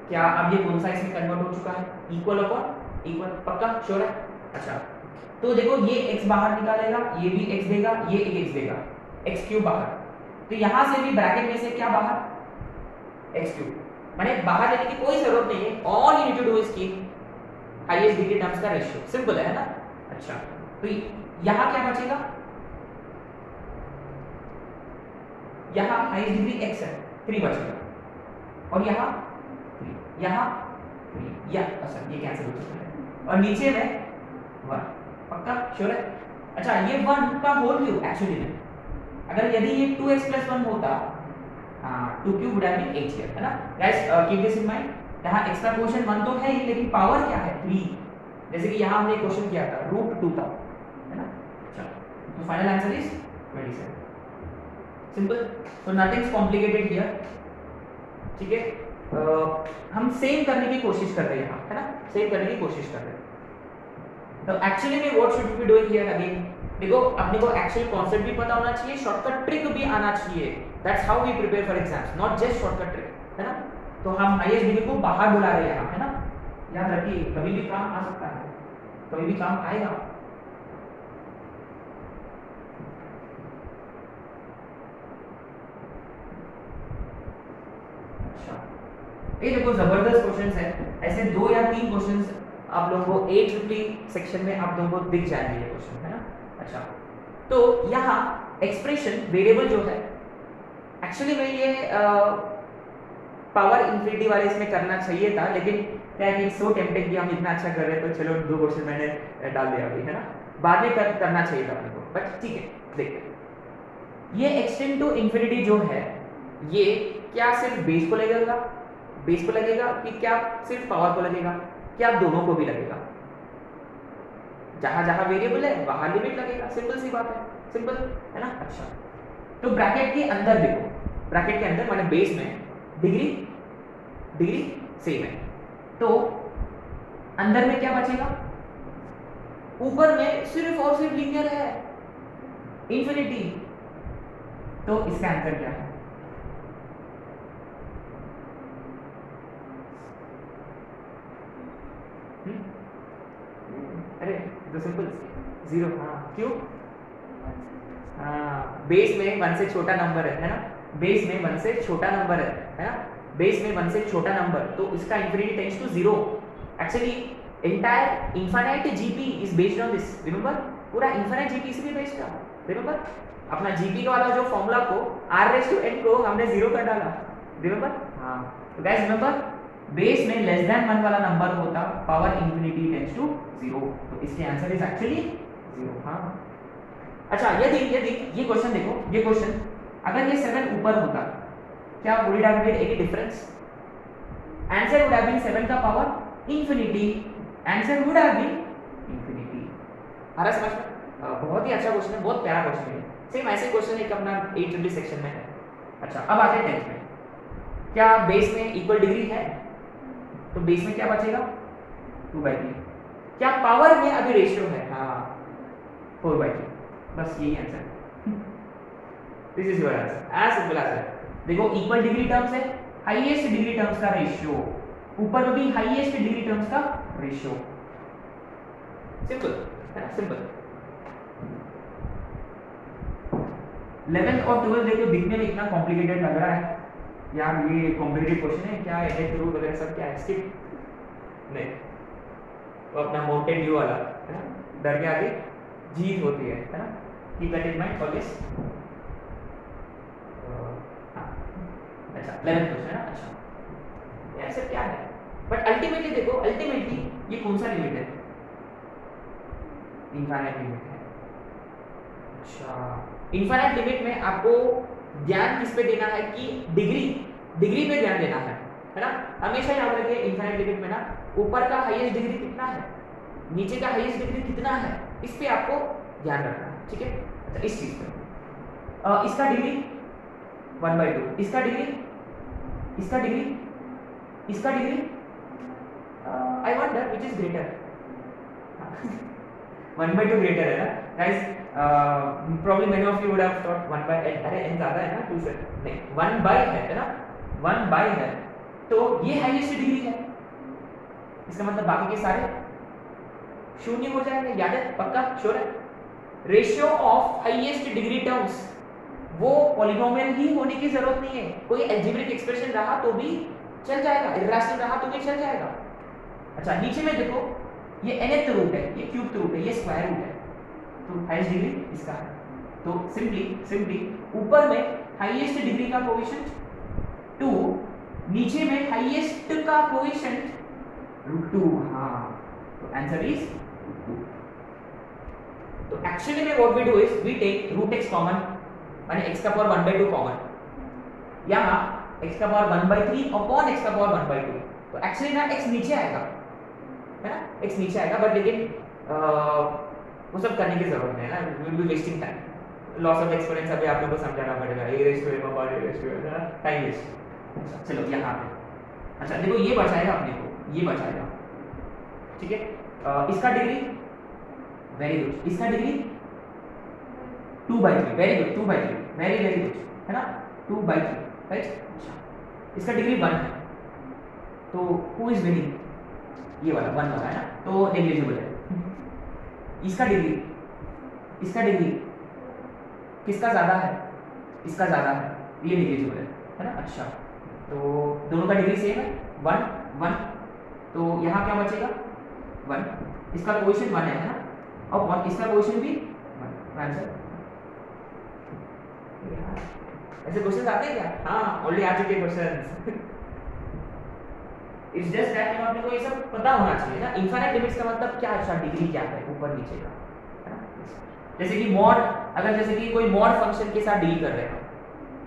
क्या अब ये कौन सा इसमें कन्वर्ट हो चुका है? इक्वल अपॉन इक्वल, पक्का, श्योर है? अच्छा, तो देखो ये x बाहर निकालेगा, ये भी x देगा, ये एक x देगा, x क्यूब बाहर, तो यहां से भी ब्रैकेट में से क्या बाहर? x क्यूब, माने बाहर लेने की कोई जरूरत नहीं है, all you need to do is keep highest degree terms का रेशियो, सिंपल है ना? अच्छा, तो यहां क्या बचेगा? यहां हाईएस्ट डिग्री x है, 3 बचेगा, और यहां 3, यहां 3, या अच्छा ये कैंसिल हो चुका है, और नीचे में 1, पक्का, श्योर है? अच्छा, ये 1 का होल क्यूब एक्चुअली में, अगर यदि ये 2x plus 1 होता, 2 cube would have been 8 here, है ना guys? Keep this in mind, यहाँ x का क्वोशिएंट 1 तो है ही, लेकिन पावर क्या है? 3, जैसे कि यहाँ हमने क्वेश्चन किया था √2 था, है ना? अच्छा, तो फाइनल आंसर इज 27, सिंपल, तो नथिंग कॉम्प्लिकेटेड हियर। ठीक है, हम सेम करने की कोशिश कर रहे हैं यहाँ, है ना? सेम करने की कोशिश कर रहे हैं। तो एक्चुअली में what should we do here again? देखो, अपने को एक्चुअल कॉन्सेप्ट भी पता होना चाहिए, शॉर्टकट ट्रिक भी आना चाहिए, that's how we prepare for exams, not just shortcut trick, है ना? तो हम हाईएस्ट डिग्री को बाहर बुला रहे हैं यहाँ, है ना? याद रखिए, कभी भी काम आ सकता है, कभी भी काम आएगा। अच्छा, ये देखो जबरदस्त क्वेश्चंस है, ऐसे 2 या 3 क्वेश्चंस आप लोगों को 850 सेक्शन में आप लोगों को दिख जाएंगे ये क्वेश्चन, है ना? अच्छा, तो यहाँ एक्सप्रेशन वेरिएबल जो है, एक्चुअली में ये पावर इंफिनिटी वाले इसमें करना चाहिए था, लेकिन क्या है कि सो टेम्पटिंग कि हम इतना अच्छा कर रहे हैं, तो चलो 2 क्वेश्चन मैंने डाल दिया अभी, है ना? बाद में करना चाहिए था अपने को, बट ठीक है, देखते हैं। ये एक्सटेंड टू इंफिनिटी जो है, ये क्या सिर्फ बेस को लगेगा कि क्या सिर्फ पावर को लगेगा, क्या दोनों को भी लगेगा? जहां जहां वेरिएबल है वहां लिमिट लगेगा, सिंपल सी बात है, सिंपल, है ना? अच्छा, तो ब्रैकेट के अंदर देखो, ब्रैकेट के अंदर माने बेस में डिग्री सेम है, तो अंदर में क्या बचेगा? ऊपर में सिर्फ और सिर्फ लीनियर है, इंफिनिटी, तो इसका आंसर क्या है? अरे तो सिंपल 0, हाँ, क्यों? हाँ, बेस में 1 से छोटा नंबर है ना? बेस में 1 से छोटा नंबर है ना, बेस में 1 से छोटा नंबर, तो इसका infinity tends to 0। Actually entire infinite GP is based on this, remember, पूरा इनफाइनाइट जीपी इसी पे बेस्ड है, रिमेंबर। अपना जीपी का वाला जो फॉर्मूला को r⁴n को हमने 0 कर डाला, रिमेंबर। हाँ, तो गाइस रिमेंबर, बेस में लेस देन 1 वाला नंबर होता, पावर इंफिनिटी टेंड्स टू 0, तो इसके आंसर इज एक्चुअली 0। हाँ, अच्छा ये ये क्वेश्चन देखो, ये क्वेश्चन अगर ये 7 ऊपर होता, क्या would it have made any difference? Answer would have been 7 का power infinity, answer would have been infinity. आ रहा समझ में? बहुत ही अच्छा क्वेश्चन है, बहुत प्यारा क्वेश्चन है। सेम ऐसे क्वेश्चन एक अपना 8 सेक्शन में है। अच्छा, अब आते हैं 10th में। क्या बेस में इक्वल डिग्री है? तो बेस में क्या बचेगा? 2/3। क्या पावर में अभी रेशियो है? हाँ, 4/3। बस यही answer, this is your answer, as simple as that. देखो इक्वल डिग्री टर्म्स है, हाईएस्ट डिग्री टर्म्स का रेशियो, ऊपर में भी हाईएस्ट डिग्री टर्म्स का रेशियो, सिंपल है ना, सिंपल। 11th और 12th देखो दिखने में इतना कॉम्प्लिकेटेड लग रहा है यार, ये कॉम्प्लिकेटेड क्वेश्चन है क्या, एडेड रूल वगैरह सब क्या है, स्किप नहीं, वो अपना माउंटेन ड्यू वाला है ना, डर के आगे जीत होती है ना, keep that in mind always. अच्छा 11th क्वेश्चन है ना। अच्छा ऐसे क्या है, बट अल्टीमेटली देखो, अल्टीमेटली ये कौन सा लिमिट है? इनफाइनाइट लिमिट है। अच्छा, इनफाइनाइट लिमिट में आपको ध्यान किस पे देना है कि डिग्री पे ध्यान देना है ना। हमेशा याद रखिए इनफाइनाइट लिमिट में ना, ऊपर का हाईएस्ट डिग्री कितना है, नीचे का हाईएस्ट डिग्री कितना है, इस पे आपको ध्यान रखना है, ठीक है। अच्छा, इस चीज पे इसका डिग्री 1/2, इसका डिग्री, इसका डिग्री, इसका degree, I wonder which is greater. 1/2 greater है ना guys. probably many of you would have thought 1/n, अरे n ज्यादा है ना 2 से, नहीं 1/, है ना, 1/, है, तो ये हाईएस्ट डिग्री है, इसका मतलब बाकी के सारे शून्य हो जाएंगे, याद है, पक्का, श्योर है। Ratio of highest degree terms, वो पॉलिनोमियल ही होने की जरूरत नहीं है, कोई अलजेब्रिक एक्सप्रेशन रहा तो भी चल जाएगा, इररेशनल रहा तो भी चल जाएगा। अच्छा, नीचे में देखो ये nth रूट है, ये क्यूब रूट है, ये स्क्वायर रूट है, तो हाईएस्ट डिग्री इसका है, तो सिंपली ऊपर में हाईएस्ट डिग्री का कोएफिशिएंट 2, नीचे में हाईएस्ट का कोएफिशिएंट √2। हाँ, तो आंसर इज 2। तो एक्चुअली में what we do is we take √x common, माने x का पावर 1/2 कॉमन, यहां x का पावर 1/3 अपॉन x का पावर 1/2, तो एक्चुअली ना x नीचे आएगा, है ना, x नीचे आएगा, बट लेकिन वो सब करने की जरूरत नहीं है ना, we will be wasting time, loss of experience अभी आप लोगों को समझाना पड़ेगा, है ना, टाइम वेस्ट। चलो यहाँ पे, अच्छा देखो ये बचाएगा अपने को, ये बचाएगा, ठीक है। इसका डिग्री, वेरी गुड, इसका degree 2/3, very good, 2/3, very good, है ना, 2/3, राइट। अच्छा, इसका डिग्री 1 है, तो हु इज विनिंग? ये वाला 1 वाला है ना, तो नेग्लिजिबल है। इसका डिग्री किसका ज्यादा है? इसका ज्यादा है, ये नेग्लिजिबल है ना। अच्छा, तो दोनों का डिग्री सेम है, 1 1, तो यहाँ क्या बचेगा? 1, इसका कोएफिशिएंट 1 है ना, और 1 इसका कोएफिशिएंट भी 1, आंसर। ऐसे क्वेश्चंस आते हैं क्या? हाँ, ऑलरेडी आ चुके क्वेश्चंस। इट्स जस्ट दैट कि आपको ये सब पता होना चाहिए ना। इनफाइनाइट लिमिट्स का मतलब क्या है, डिग्री क्या है, ऊपर नीचे का, है ना। जैसे कि मॉड, अगर जैसे कि कोई मॉड फंक्शन के साथ डील कर रहे हैं,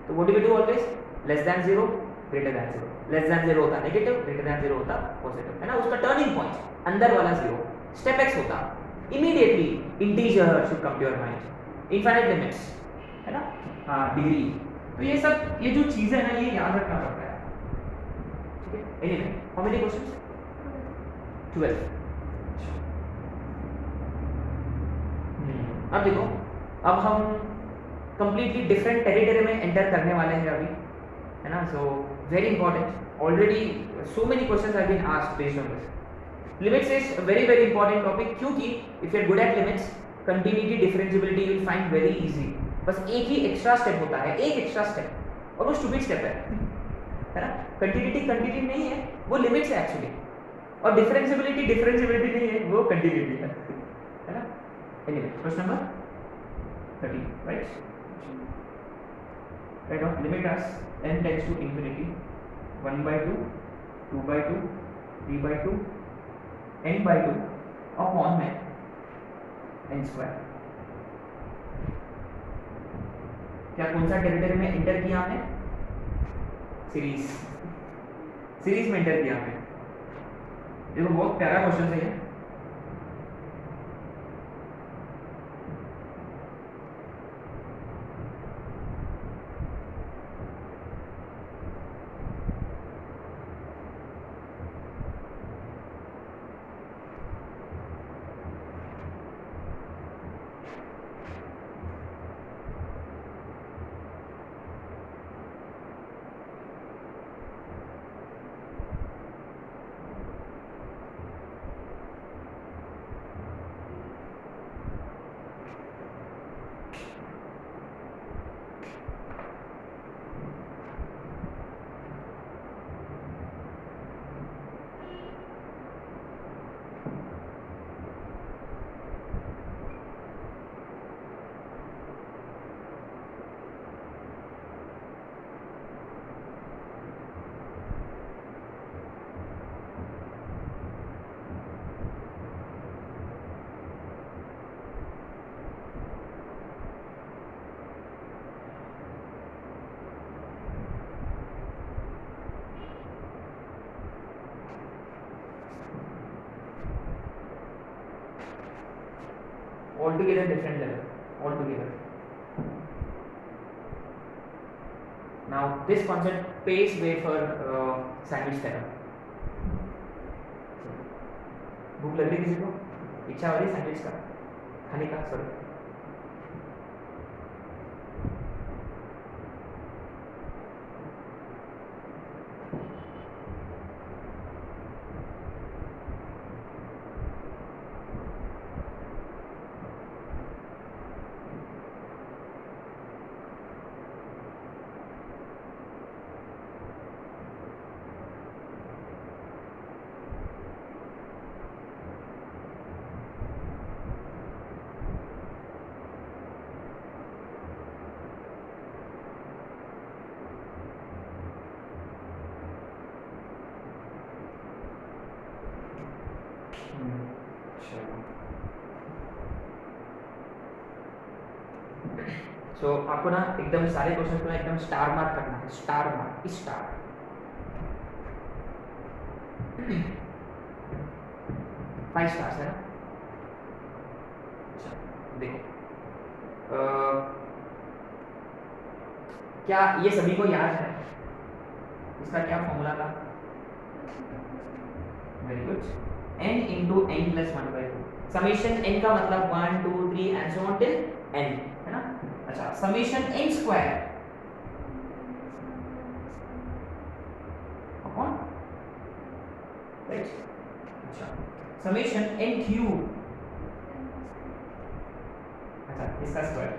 तो what do we do always? Less than 0, greater than 0, less than 0 होता नेगेटिव, ग्रेटर देन 0 होता पॉजिटिव, है ना। उसका टर्निंग पॉइंट अंदर वाला 0, स्टेप x होता, immediately integer should come to your mind, infinite limits, है ना। हाँ, डिग्री, तो ये सब, ये जो चीजें है ना, ये याद रखना पड़ता है, ठीक है। Anyway, how many questions? 12। अब देखो, अब हम कंप्लीटली डिफरेंट टेरिटरी में एंटर करने वाले हैं अभी, है ना। So very important, already so many questions have been asked based on this. Limits is very very important topic, क्योंकि if you are good at limits, continuity, differentiability you will find very easy. बस एक ही extra step होता है, एक extra step, और वो stupid step है ना। कंटिन्यूटी नहीं है, वो लिमिट्स है एक्चुअली, और डिफरेंशिएबिलिटी नहीं है, वो कंटिन्यूटी है ना। Anyway question number 13, right. Right of limit as n tends to infinity 1/2 2/2 3/2 n/2 upon में n स्क्वायर। क्या कौन सा टेरिटरी में एंटर किया आपने? सीरीज में एंटर किया आपने। देखो बहुत प्यारा क्वेश्चन है ये। altogether different level altogether. Now this concept paves way for sandwich theorem. भूख लग रही किसी को? इच्छा हो रही सैंडविच का खाने का? सॉरी तो आपको ना एकदम सारे क्वेश्चन को एकदम स्टार मार्क करना है, स्टार मार्क, स्टार 5 स्टार्स है ना। अच्छा देखो क्या ये सभी को याद है इसका क्या फॉर्मूला था? Very good, n into n plus 1/2। Summation n का मतलब 1 2 3 and so on till n है ना। अच्छा summation n square upon right. अच्छा समेशन n क्यूब, अच्छा इसका स्क्वायर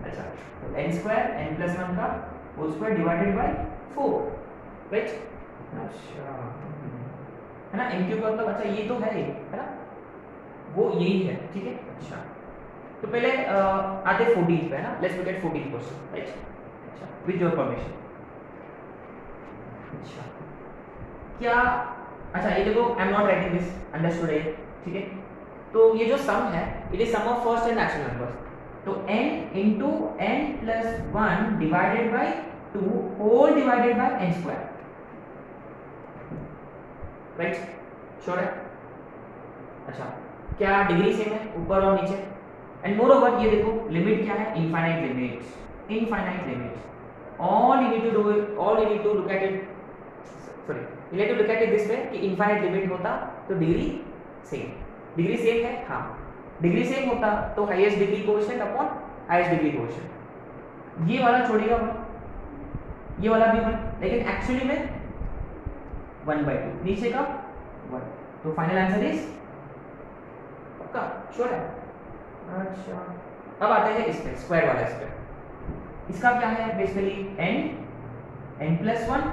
अच्छा तो n स्क्वायर n प्लस 1 का whole square divided by 4 right. अच्छा है ना, n क्यूब का मतलब अच्छा ये तो है ना, वो यही है ठीक है। अच्छा तो पहले आते 14th पे है ना, let's look at 14th question right. अच्छा विद योर परमिशन। अच्छा क्या अच्छा ये देखो I am not writing this, understood है ठीक है। तो ये जो सम है it is sum of first and natural numbers, तो n into n plus 1 divided by 2 whole divided by n square right. Sure है? अच्छा क्या डिग्री सेम है ऊपर और नीचे? एंड मोर ओवर ये देखो लिमिट क्या है? Infinite limit, infinite limit. All you need to look at it, sorry you need to look at it this way कि इनफाइनाइट लिमिट होता तो डिग्री सेम है। हाँ डिग्री सेम होता तो highest degree coefficient upon highest degree coefficient, ये वाला छोड़ेगा 1, ये वाला भी 1, लेकिन एक्चुअली में 1/2 नीचे का 1, तो फाइनल आंसर इज पक्का श्योर है। अच्छा अब आते हैं इस पे स्क्वायर वाला, इस पे इसका क्या है basically n plus 1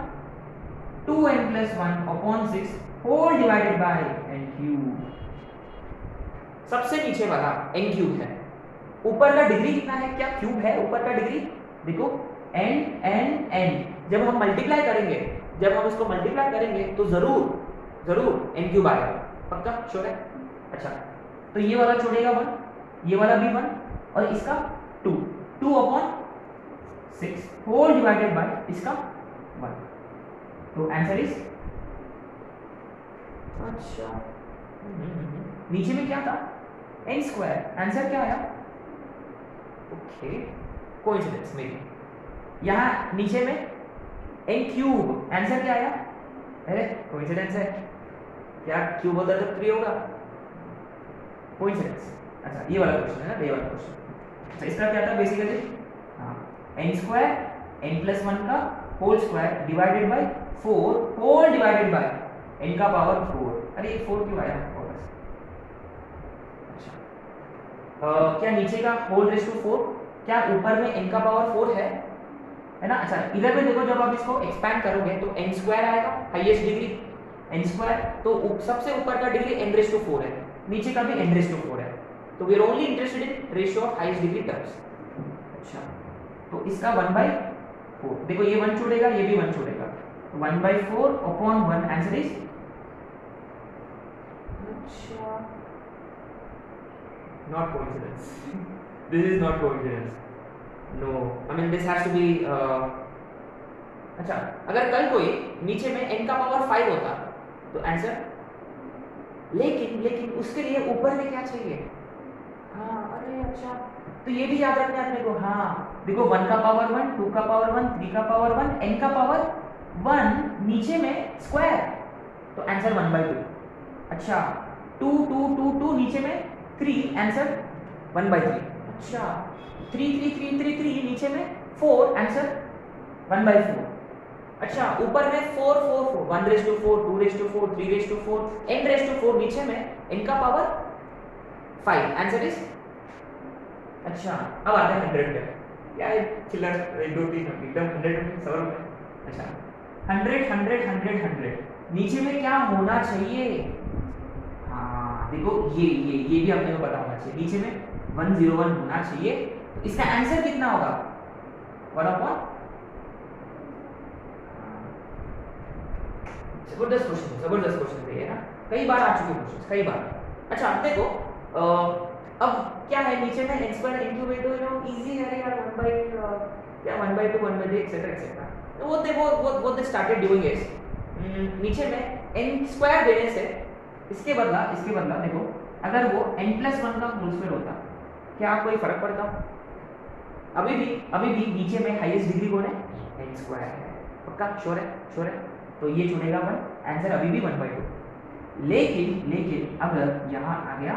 2n plus 1 upon 6 whole divided by n cube. सबसे नीचे वाला n क्यूब है, ऊपर का डिग्री कितना है, क्या क्यूब है ऊपर का डिग्री, देखो n जब हम मल्टीप्लाई करेंगे, जब हम इसको मल्टीप्लाई करेंगे तो जरूर n क्यूब आएगा, पक्का श्योर है। अच्छा तो ये वाला छोड़ेगा 1, ये वाला भी 1 और इसका 2 अपॉन 6 होल डिवाइडेड बाय इसका 1, तो आंसर इज अच्छा नीचे में क्या था n स्क्वायर, आंसर क्या आया, ओके कोइंसिडेंस में यहाँ नीचे में n क्यूब, आंसर क्या आया, अरे कोइंसिडेंस है, क्या क्यूब होता है तो 3 होगा, कोइंसिडेंस। अच्छा ये वाला क्वेश्चन है ना, ये वाला क्वेश्चन। अच्छा इसका क्या था बेसिकली, हाँ n स्क्वायर n प्लस 1 का whole square divided by 4 whole divided by n का पावर 4, अरे ये 4 क्यों आया वापस। अच्छा क्या नीचे का होल रेस टू 4, क्या ऊपर में n का पावर 4 है ना। अच्छा इधर में देखो जब आप इसको एक्सपैंड करोगे तो n स्क्वायर आएगा, हाईएस्ट डिग्री n स्क्वायर, तो सबसे ऊपर का डिग्री n रेस टू 4 है, नीचे का भी n रेस टू 4 है, तो we are only interested in ratio of highest degree terms. अच्छा तो इसका 1/4, देखो ये 1 छोड़ेगा ये भी 1 छोड़ेगा, तो 1/4 अपॉन 1, आंसर इज अच्छा not coincidence, this is not coincidence, no I mean this has to be. अच्छा अगर कल कोई नीचे में n का पावर 5 होता तो आंसर, लेकिन उसके लिए ऊपर में क्या चाहिए, हाँ अरे अच्छा तो ये भी याद रखना है अपने को, हाँ देखो 1 का पावर 1 2 का पावर 1 3 का पावर 1 n का पावर 1 नीचे में स्क्वायर, तो आंसर 1/2। अच्छा 2 2 2 2 नीचे में 3, आंसर 1/3। अच्छा 3 3 3 3 3 नीचे में 4, आंसर 1/4। अच्छा ऊपर में 4 4 4 1 raise to 4 2 raise to 4 3 raise to 4 n raise to 4, नीचे में n का पावर 5, आंसर इज अच्छा। अब आते हैं 100 पे, क्या है चिल्लर 1 2 3 एकदम 100 में सवाल में। अच्छा 100 100 100 100 नीचे में क्या होना चाहिए, हाँ देखो ये भी अपने को पता होना चाहिए, नीचे में 101 होना चाहिए, तो इसका आंसर कितना होगा 1/, जबरदस्त क्वेश्चन है ये ना, कई बार आ चुके क्वेश्चन, कई बार। अच्छा देखो अब क्या है नीचे में n स्क्वायर n क्यूब है, तो यू नो इजी है यार, 1/2 1/3 एक्सेट्रा एक्सेट्रा, तो वो दे स्टार्टेड डूइंग इज नीचे में n स्क्वायर देने से इसके बदला देखो अगर वो n प्लस 1 का होल स्क्वायर होता, क्या कोई फर्क पड़ता, अभी भी नीचे में हाईएस्ट डिग्री कौन है, n स्क्वायर है, पक्का श्योर है, तो ये चुनेगा 1, आंसर अभी भी 1/2। लेकिन अगर यहाँ आ गया,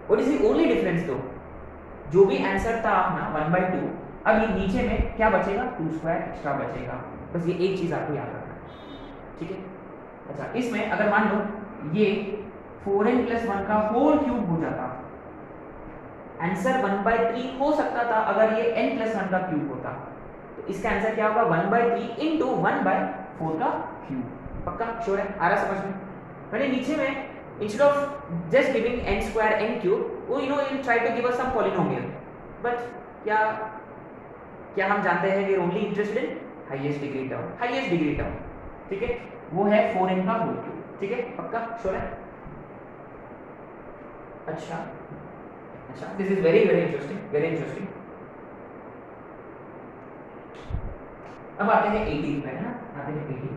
what is the only difference, तो जो भी आंसर था अपना 1/2, अभी नीचे में क्या बचेगा 2 स्क्वायर एक्स्ट्रा बचेगा, बस ये एक चीज आपको याद रखना है, ठीक है। अच्छा इसमें अगर मान लो ये 4n प्लस 1 का होल क्यूब हो जाता, आंसर 1/3 हो सकता था अगर ये n प्लस 1 का क्यूब होता, तो इसका आंसर क्या होगा 1/3 इंटू 1/4 का क्यूब, पक्का श्योर है, आ रहा समझ में। मैंने नीचे में instead of just giving n square n cube, वो you know you'll try to give us some polynomial, but क्या हम जानते हैं we are only interested in highest degree term, ठीक है, वो है 4n का होल क्यूब, ठीक है, पक्का श्योर है। अच्छा this is very interesting। अब आते हैं 18 पे, है ना, आते हैं 18।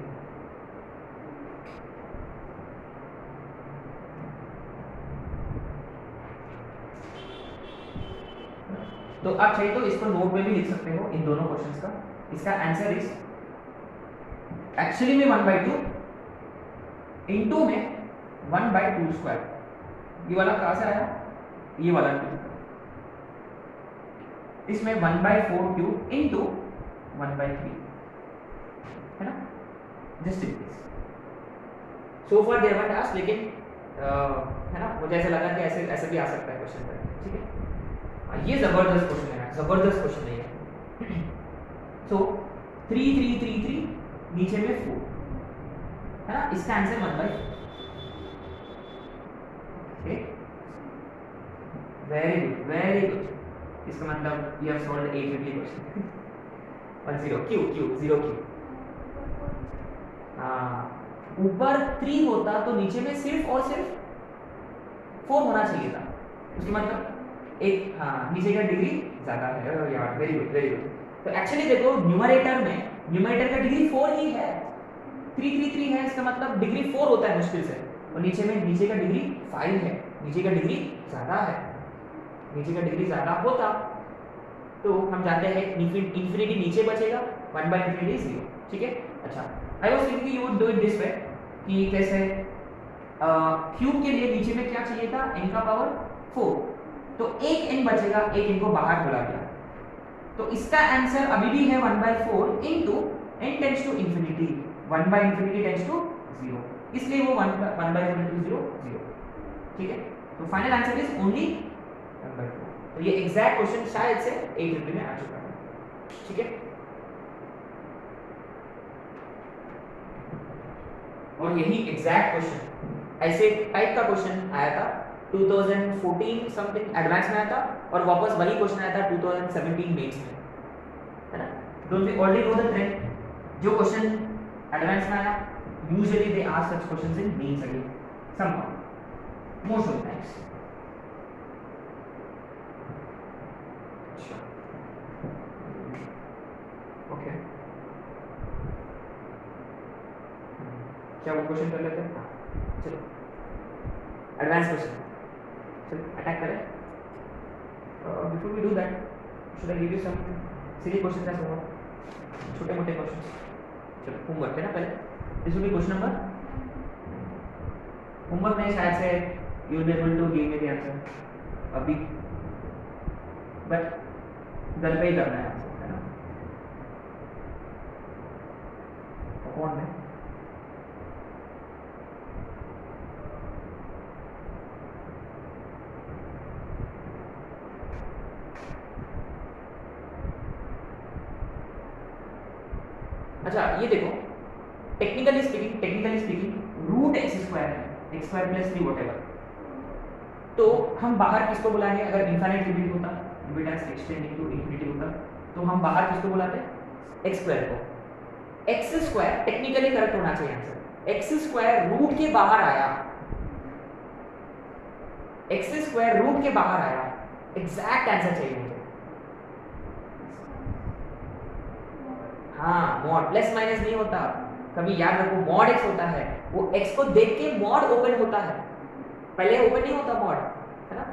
तो आप चाहिए तो इसको नोट में भी लिख सकते हो इन दोनों क्वेश्चंस का, इसका आंसर इज एक्चुअली में 1/2 इनटू में 1/2 स्क्वायर, ये वाला कहां से आया, ये वाला 2, इसमें 1/4 क्यूब इनटू 1/3, है ना, just in this. So for their task, लेकिन है ना मुझे ऐसा लगा कि ऐसे भी आ सकता है क्वेश्चन पर, ठीक है। ये जबरदस्त क्वेश्चन है, जबरदस्त क्वेश्चन है ये। सो 3 3 3 3 नीचे में 4 है ना, इसका answer 1/4। Okay, very good very good. इसका मतलब you have solved 850 question. 10 Q Q 0 Q. ऊपर 3 होता तो नीचे में सिर्फ और सिर्फ 4 होना चाहिए था। उसका मतलब एक, हाँ, नीचे का डिग्री ज्यादा है यार। Very good very good. तो एक्चुअली देखो न्यूमरेटर का डिग्री 4 ही है। 3 3 3 है, इसका मतलब डिग्री 4 होता है मुश्किल से, और नीचे का डिग्री 5 है। नीचे का डिग्री ज्यादा है, नीचे का डिग्री ज्यादा होता तो हम जानते हैं इन्फिनिटी नीचे बचेगा, 1/∞ 0। ठीक है, अच्छा। I was thinking you would do it this way कि कैसे क्यूब के लिए नीचे में क्या चाहिए था, n का पावर 4, तो एक n बचेगा, एक n को बाहर बुला दिया, तो इसका आंसर अभी भी है 1/4 into n tends to infinity, 1/∞ tends to 0, इसलिए वो 1/∞ 0 0। ठीक है, तो फाइनल आंसर इज ओनली 1/4। तो ये एग्जैक्ट क्वेश्चन शायद से 850 में आ चुका है। ठीक है, और यही एग्जैक्ट क्वेश्चन, ऐसे टाइप का क्वेश्चन आया था 2014 समथिंग एडवांस में आया था, और वापस वही क्वेश्चन आया था 2017 मेंस में, है ना। Don't we already know the trend, जो क्वेश्चन एडवांस में आया usually they ask such questions in mains again, somehow, most of the times. Okay, क्या वो क्वेश्चन कर लेते हैं? चलो एडवांस क्वेश्चन, चलो अटैक करें। Before we do that, should I give you some silly questions as homework, छोटे मोटे क्वेश्चंस। चलो होमवर्क है ना पहले, this will be question number, homework में शायद से you will be able to give me the answer अभी, बट घर पे ही करना है आंसर, है ना। कौन है? अच्छा ये देखो, technically speaking root x square है, x स्क्वायर प्लस 3 व्हाटएवर, तो हम बाहर किसको बुलाएंगे? अगर इनफाइनाइट लिमिट होता, limit as extending to infinity होता, तो हम बाहर किसको बुलाते? x स्क्वायर को। x स्क्वायर टेक्निकली करेक्ट होना चाहिए आंसर, x स्क्वायर रूट के बाहर आया, x स्क्वायर रूट के बाहर आया, एग्जैक्ट आंसर चाहिए मुझे। हाँ, मॉड प्लस माइनस नहीं होता, कभी याद रखो मॉड x होता है, वो x को देख के मॉड ओपन होता है, पहले ओपन नहीं होता मॉड, है ना।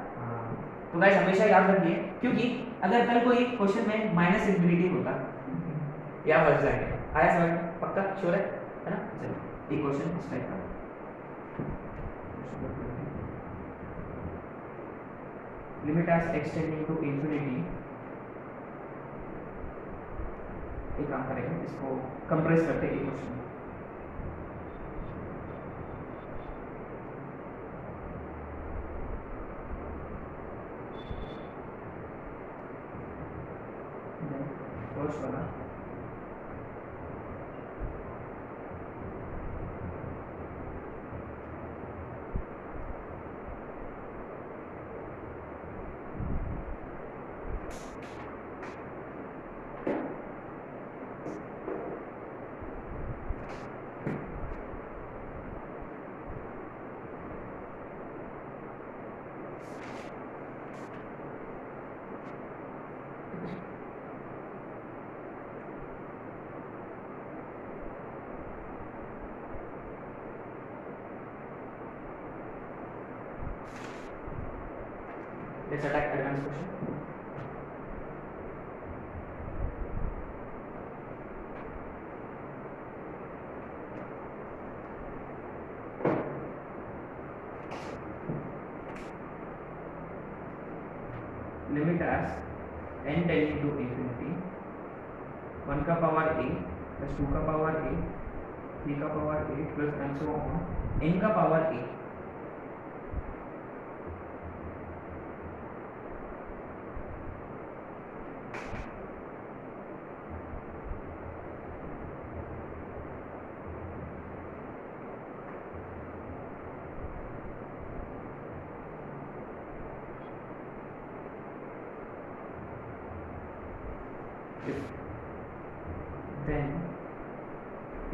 तो गाइस हमेशा याद रखिए, क्योंकि अगर कल कोई क्वेश्चन में माइनस इंफिनिटी होता या फंस जाएंगे। आया समझ में? पक्का श्योर है ना। चलो एक क्वेश्चन इस टाइप का, limit as extending to infinity, एक काम करेंगे, इसको कंप्रेस करते हैं एक क्वेश्चन। फर्स्ट वाला let's attack advanced question. Limit as n tending to infinity, 1 का पावर a plus 2 का पावर a, 3 का power a plus and so on, n का power a,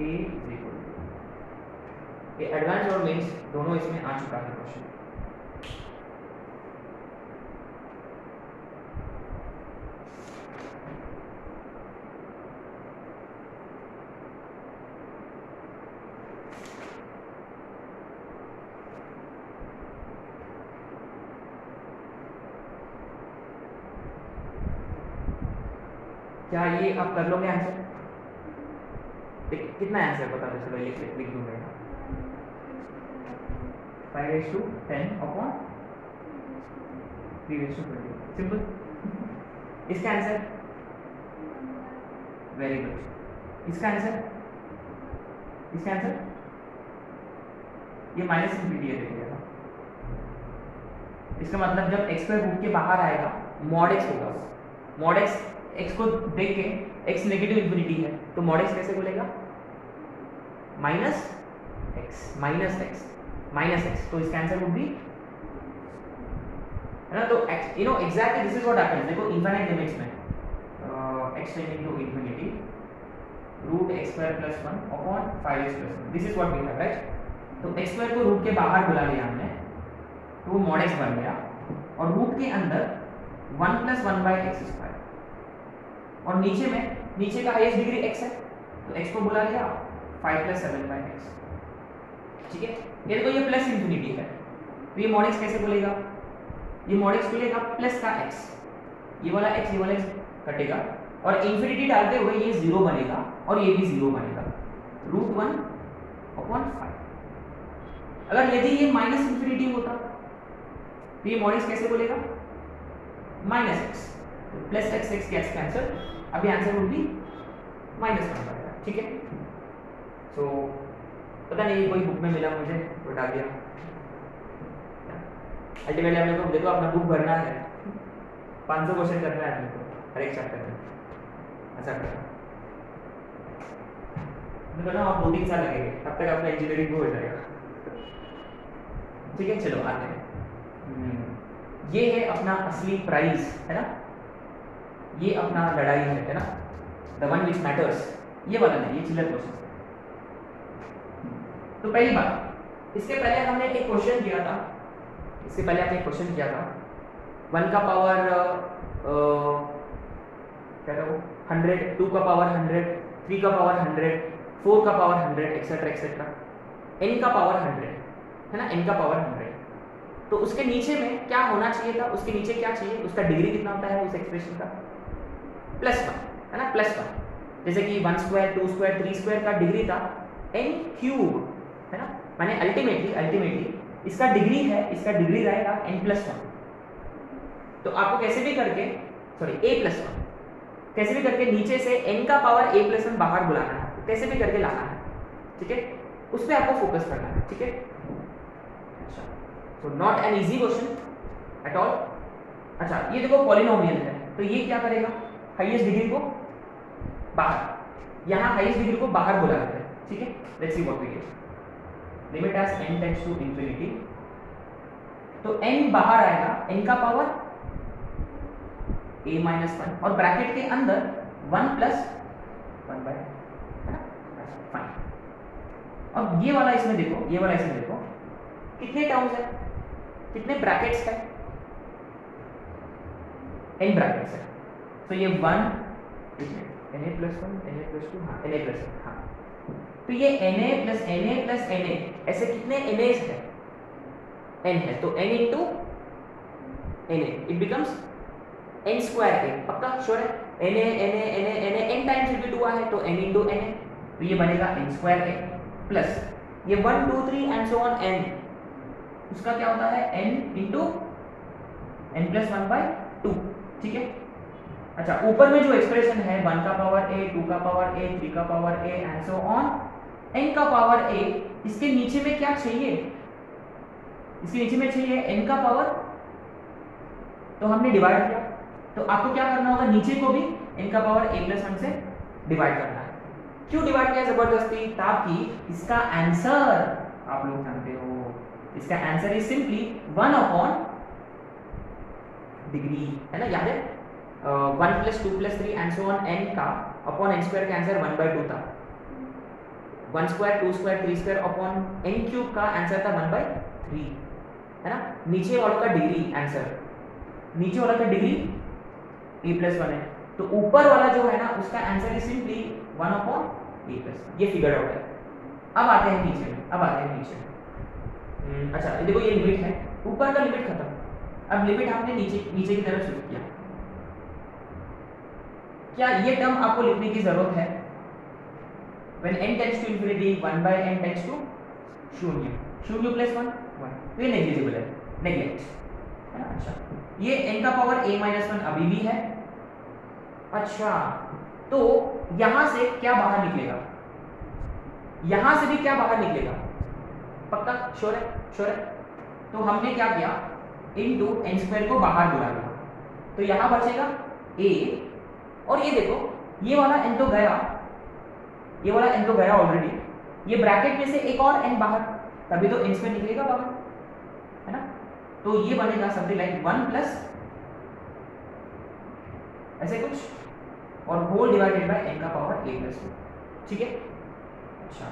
a is equal to, ये advance और mains दोनों इसमें आ चुका है क्वेश्चन। क्या ये आप कर लोगे आंसर? कितना आंसर बता दो, चलो ये लिख दूंगा 5/10 अपॉन 3/20, सिंपल। इसका आंसर वेरी गुड। इसका आंसर, इसका आंसर ये माइनस इन्फिनिटी है, देखिएगा। इसका मतलब जब x स्क्वायर रूट के बाहर आएगा मॉड x होगा। मॉड x को देख के x नेगेटिव इन्फिनिटी है तो मॉड x कैसे बोलेगा? Minus x, minus x, minus x। तो इसका आंसर वुड बी, है ना। तो you know exactly this is what happens. देखो इनफाइनाइट लिमिट्स में x tending to infinity root x square plus 1 upon 5x plus 1, this is what we have, right. तो x square को root के बाहर बुला लिया हमने तो वो मॉड x बन गया, और रूट के अंदर 1 प्लस 1 बाई एक्स स्क्वायर, और नीचे में, नीचे का हाईएस्ट डिग्री x है तो x को बुला लिया 5 प्लस 7 बाई एक्स, ठीक है। ये देखो ये प्लस इन्फिनिटी है तो ये मॉड x कैसे बोलेगा? ये मॉड x बोलेगा प्लस का x, ये वाला x, ये वाला x कटेगा, और इन्फिनिटी डालते हुए ये 0 बनेगा और ये भी 0 बनेगा, रूट 1 अपॉन 5। अगर यदि ये माइनस इन्फिनिटी होता तो ये मॉड x कैसे बोलेगा? माइनस x, तो प्लस x का आंसर, अभी आंसर वुड बी माइनस 1 बनेगा, ठीक है। सो पता नहीं कोई बुक में मिला मुझे तो डाल दिया। अल्टीमेटली हमने को देखो अपना बुक भरना है, 500 क्वेश्चन करना है अपने को हर एक चैप्टर में, ऐसा करना। मैं कहना आप 2-3 साल लगेंगे तब तक आपका इंजीनियरिंग हो जाएगा, ठीक है। चलो आते हैं। ये है अपना असली प्राइज, है ना, ये अपना लड़ाई है ना, द वन विच मैटर्स, ये वाला नहीं, ये चिल्लर क्वेश्चन। तो पहली बात, इसके पहले हमने एक क्वेश्चन किया था, इससे पहले हमने एक क्वेश्चन किया था 1 का पावर क्या था वो 100, 2 का पावर 100, 3 का पावर 100, 4 का पावर 100, एक्सेट्रा एक्सेट्रा, n का पावर 100, है ना, n का पावर 100। तो उसके नीचे में क्या होना चाहिए था? उसके नीचे क्या चाहिए? उसका डिग्री कितना होता है उस एक्सप्रेशन का? +1, है ना, +1। जैसे कि 1 स्क्वायर, 2 स्क्वायर, 3 स्क्वायर का डिग्री था n क्यूब, है ना, माने अल्टीमेटली इसका डिग्री है, इसका डिग्री रहेगा n+1। तो आपको कैसे भी करके, सॉरी a+1, कैसे भी करके नीचे से n का पावर a+1 बाहर बुलाना है, कैसे भी करके लाना है, ठीक है। उस पर आपको फोकस करना है, ठीक है। अच्छा, so not an easy question at all. अच्छा, ये देखो पॉलिनोमियल है तो ये क्या करेगा? हाईएस्ट डिग्री को बाहर, यहाँ हाईएस्ट डिग्री को बाहर बुला लेते हैं, ठीक है। Let's see what we get. Limit as n tends to infinity, तो n बाहर आएगा, n का पावर a-1, और ब्रैकेट के अंदर 1 प्लस 1 बाय, है ना, फाइन। अब ये वाला इसमें देखो, ये वाला इसमें देखो, कितने टर्म्स है, कितने ब्रैकेट्स है? n ब्रैकेट्स है। तो ये 1 na+1, na+2, हाँ na+1, हाँ। तो ये na plus na plus na, ऐसे कितने na's है? n है, तो n into na, it becomes n square a, पक्का श्योर है? na n टाइम्स रिपीट हुआ है तो n इंटू na, तो ये बनेगा n स्क्वायर a प्लस ये 1 2 3 एंड सो ऑन n, उसका क्या होता है? n इंटू n+1/2, ठीक है। अच्छा, ऊपर में जो एक्सप्रेशन है 1 का पावर a, 2 का पावर a, 3 का power a and so on n का पावर a, इसके नीचे में क्या चाहिए? इसके नीचे में चाहिए n का पावर, तो हमने डिवाइड किया, तो आपको क्या करना होगा? नीचे को भी n का पावर a+1 से डिवाइड करना है। क्यों डिवाइड किया जबरदस्ती? ताकि इसका आंसर आप लोग जानते हो, इसका answer is simply 1 upon degree, है ना, याद है? 1 + 2 + 3 एंड सो ऑन n का अपॉन n स्क्वायर का आंसर 1/2 था। 1 square 2 square 3 square upon n cube का आंसर था 1/3, है ना। नीचे वाला का डिग्री आंसर, नीचे वाला का डिग्री a+1 है, तो ऊपर वाला जो है ना उसका आंसर इज सिंपली 1/a+1। ये फिगर आउट है। अब आते हैं नीचे में, अब आते हैं नीचे में। अच्छा देखो ये लिमिट है, ऊपर का लिमिट खत्म, अब लिमिट हमने नीचे नीचे की तरफ शिफ्ट किया। क्या ये टर्म आपको लिखने की जरूरत है? when n tends to infinity 1/n tends to 0, 0 + 1 1, तो ये नेग्लिजिबल है, नेग्लेक्ट है ना। अच्छा ये n का पावर a-1 अभी भी है। अच्छा तो यहां से क्या बाहर निकलेगा? यहां से भी क्या बाहर निकलेगा? पक्का श्योर है? श्योर है। तो हमने क्या किया, इनटू n² को बाहर बुला लिया, तो यहां बचेगा a, और ये देखो ये वाला n तो गया, ये वाला n तो गया ऑलरेडी, ये ब्रैकेट में से एक और n बाहर, तभी तो n² निकलेगा बाहर, है ना। तो ये बनेगा समथिंग लाइक 1 प्लस ऐसे कुछ, और होल डिवाइडेड बाय n का पावर a+2, ठीक है। अच्छा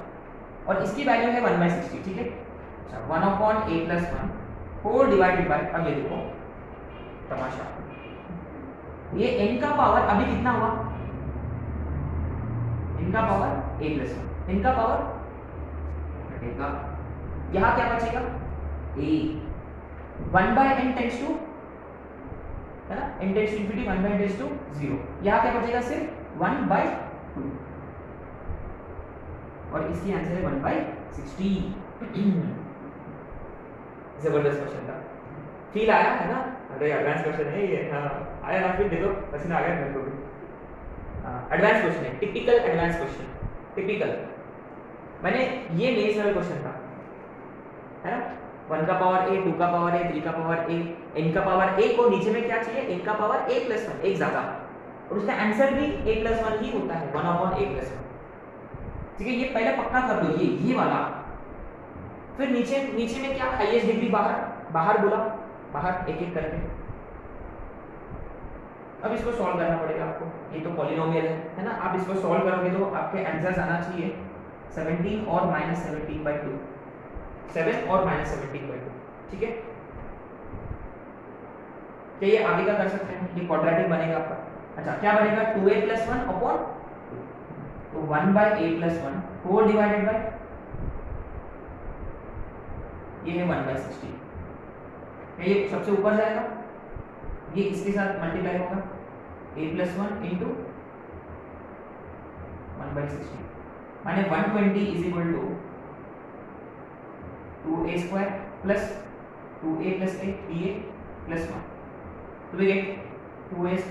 और इसकी वैल्यू है 1/60, ठीक है। अच्छा 1/a+1 होल डिवाइडेड बाय, अब ये देखो तमाशा, ये n का पावर अभी कितना हुआ, n का पावर a+1, n का पावर घटेगा, यहाँ क्या बचेगा a, 1/n टेंड्स टू, है ना, n tends to infinity, 1/n tends to 0, यहाँ क्या बचेगा सिर्फ 1/2, और इसकी आंसर है 1/60। जबरदस्त क्वेश्चन था, फील आया है ना, अरे एडवांस क्वेश्चन है ये, हाँ आया ना, फिर देखो पसीना आ गया मेरे को भी। एडवांस क्वेश्चन है, टिपिकल एडवांस क्वेश्चन, टिपिकल। मैंने ये मेन लेवल क्वेश्चन था, है ना, 1 का पावर a, 2 का पावर a, 3 का पावर a, n का पावर a को नीचे में क्या चाहिए, n का पावर a+1, एक ज्यादा, और उसका आंसर भी a+1 ही होता है, 1/a+1, ठीक है। ये पहले पक्का कर दो, ये वाला, फिर नीचे नीचे में क्या, हाईएस्ट डिग्री बाहर, बाहर बोला, बाहर एक एक करके। अब इसको सॉल्व करना पड़ेगा आपको, ये तो पॉलिनोमियल है ना, आप इसको सॉल्व करोगे तो आपके आंसर्स आना चाहिए 17 और -17/2, 7 और -17/2, ठीक है। क्या ये आगे का कर सकते हैं, ये क्वाड्रेटिक बनेगा आपका। अच्छा क्या बनेगा, 2a+1 अपॉन, तो 1/a+1 होल डिवाइडेड बाय, ये है 1/60, ये सबसे ऊपर जाएगा, ये इसके साथ मल्टीप्लाई होगा, a+1 इंटू 1/60, माने 120 is equal to 2a² plus 2a + a, 3a+1, तो we get 2a² +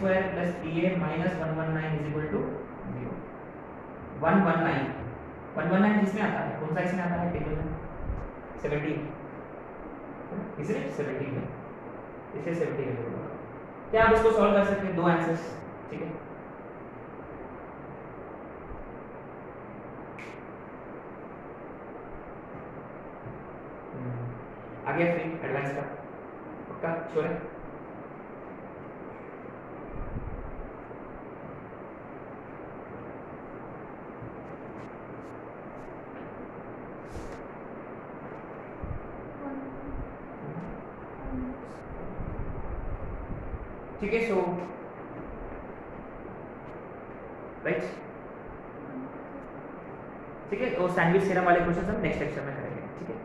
3a - 119 is equal to 0। 119 किसमें आता है, कौन सा इसमें आता है टेबल में, 17, इसलिए 17 में, इसे 17 में होगा। क्या आप इसको सॉल्व कर सकते हैं, दो आंसर्स, ठीक है। आगे फिर एडवांस का पक्का श्योर है। ठीक है, सो राइट, ठीक है, तो सैंडविच थ्योरम वाले क्वेश्चन हम नेक्स्ट लेक्चर में करेंगे, ठीक है।